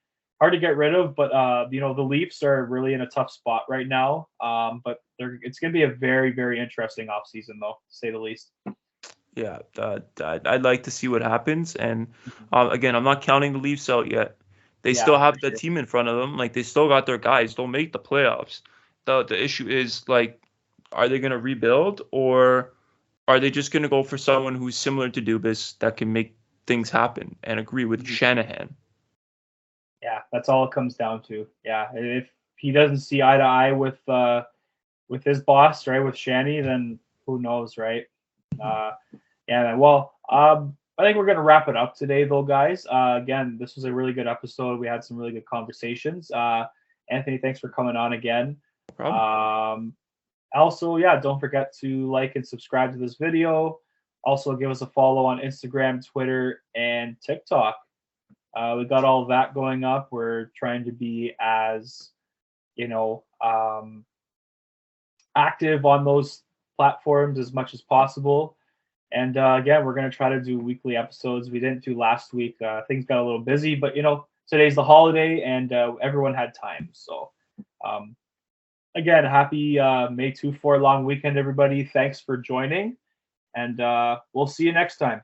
get rid of. But the Leafs are really in a tough spot right now. But it's going to be a very, very interesting offseason, though, to say the least. Yeah, I'd like to see what happens. And again, I'm not counting the Leafs out yet. They still have the team in front of them. They still got their guys. They'll make the playoffs. The issue is are they going to rebuild, or are they just going to go for someone who's similar to Dubas that can make things happen and agree with Shanahan? Yeah, that's all it comes down to. Yeah, if he doesn't see eye to eye with his boss, right, with Shanny, then who knows, right? Well, I think we're going to wrap it up today, though, guys. Again, this was a really good episode. We had some really good conversations. Anthony, thanks for coming on again. No problem. Also, don't forget to like and subscribe to this video. Also, give us a follow on Instagram, Twitter, and TikTok. We got all of that going up. We're trying to be as, active on those platforms as much as possible. And again, we're going to try to do weekly episodes. We didn't do last week. Things got a little busy, but today's the holiday and everyone had time. So um, again, happy May 2-4 long weekend, everybody. Thanks for joining, and we'll see you next time.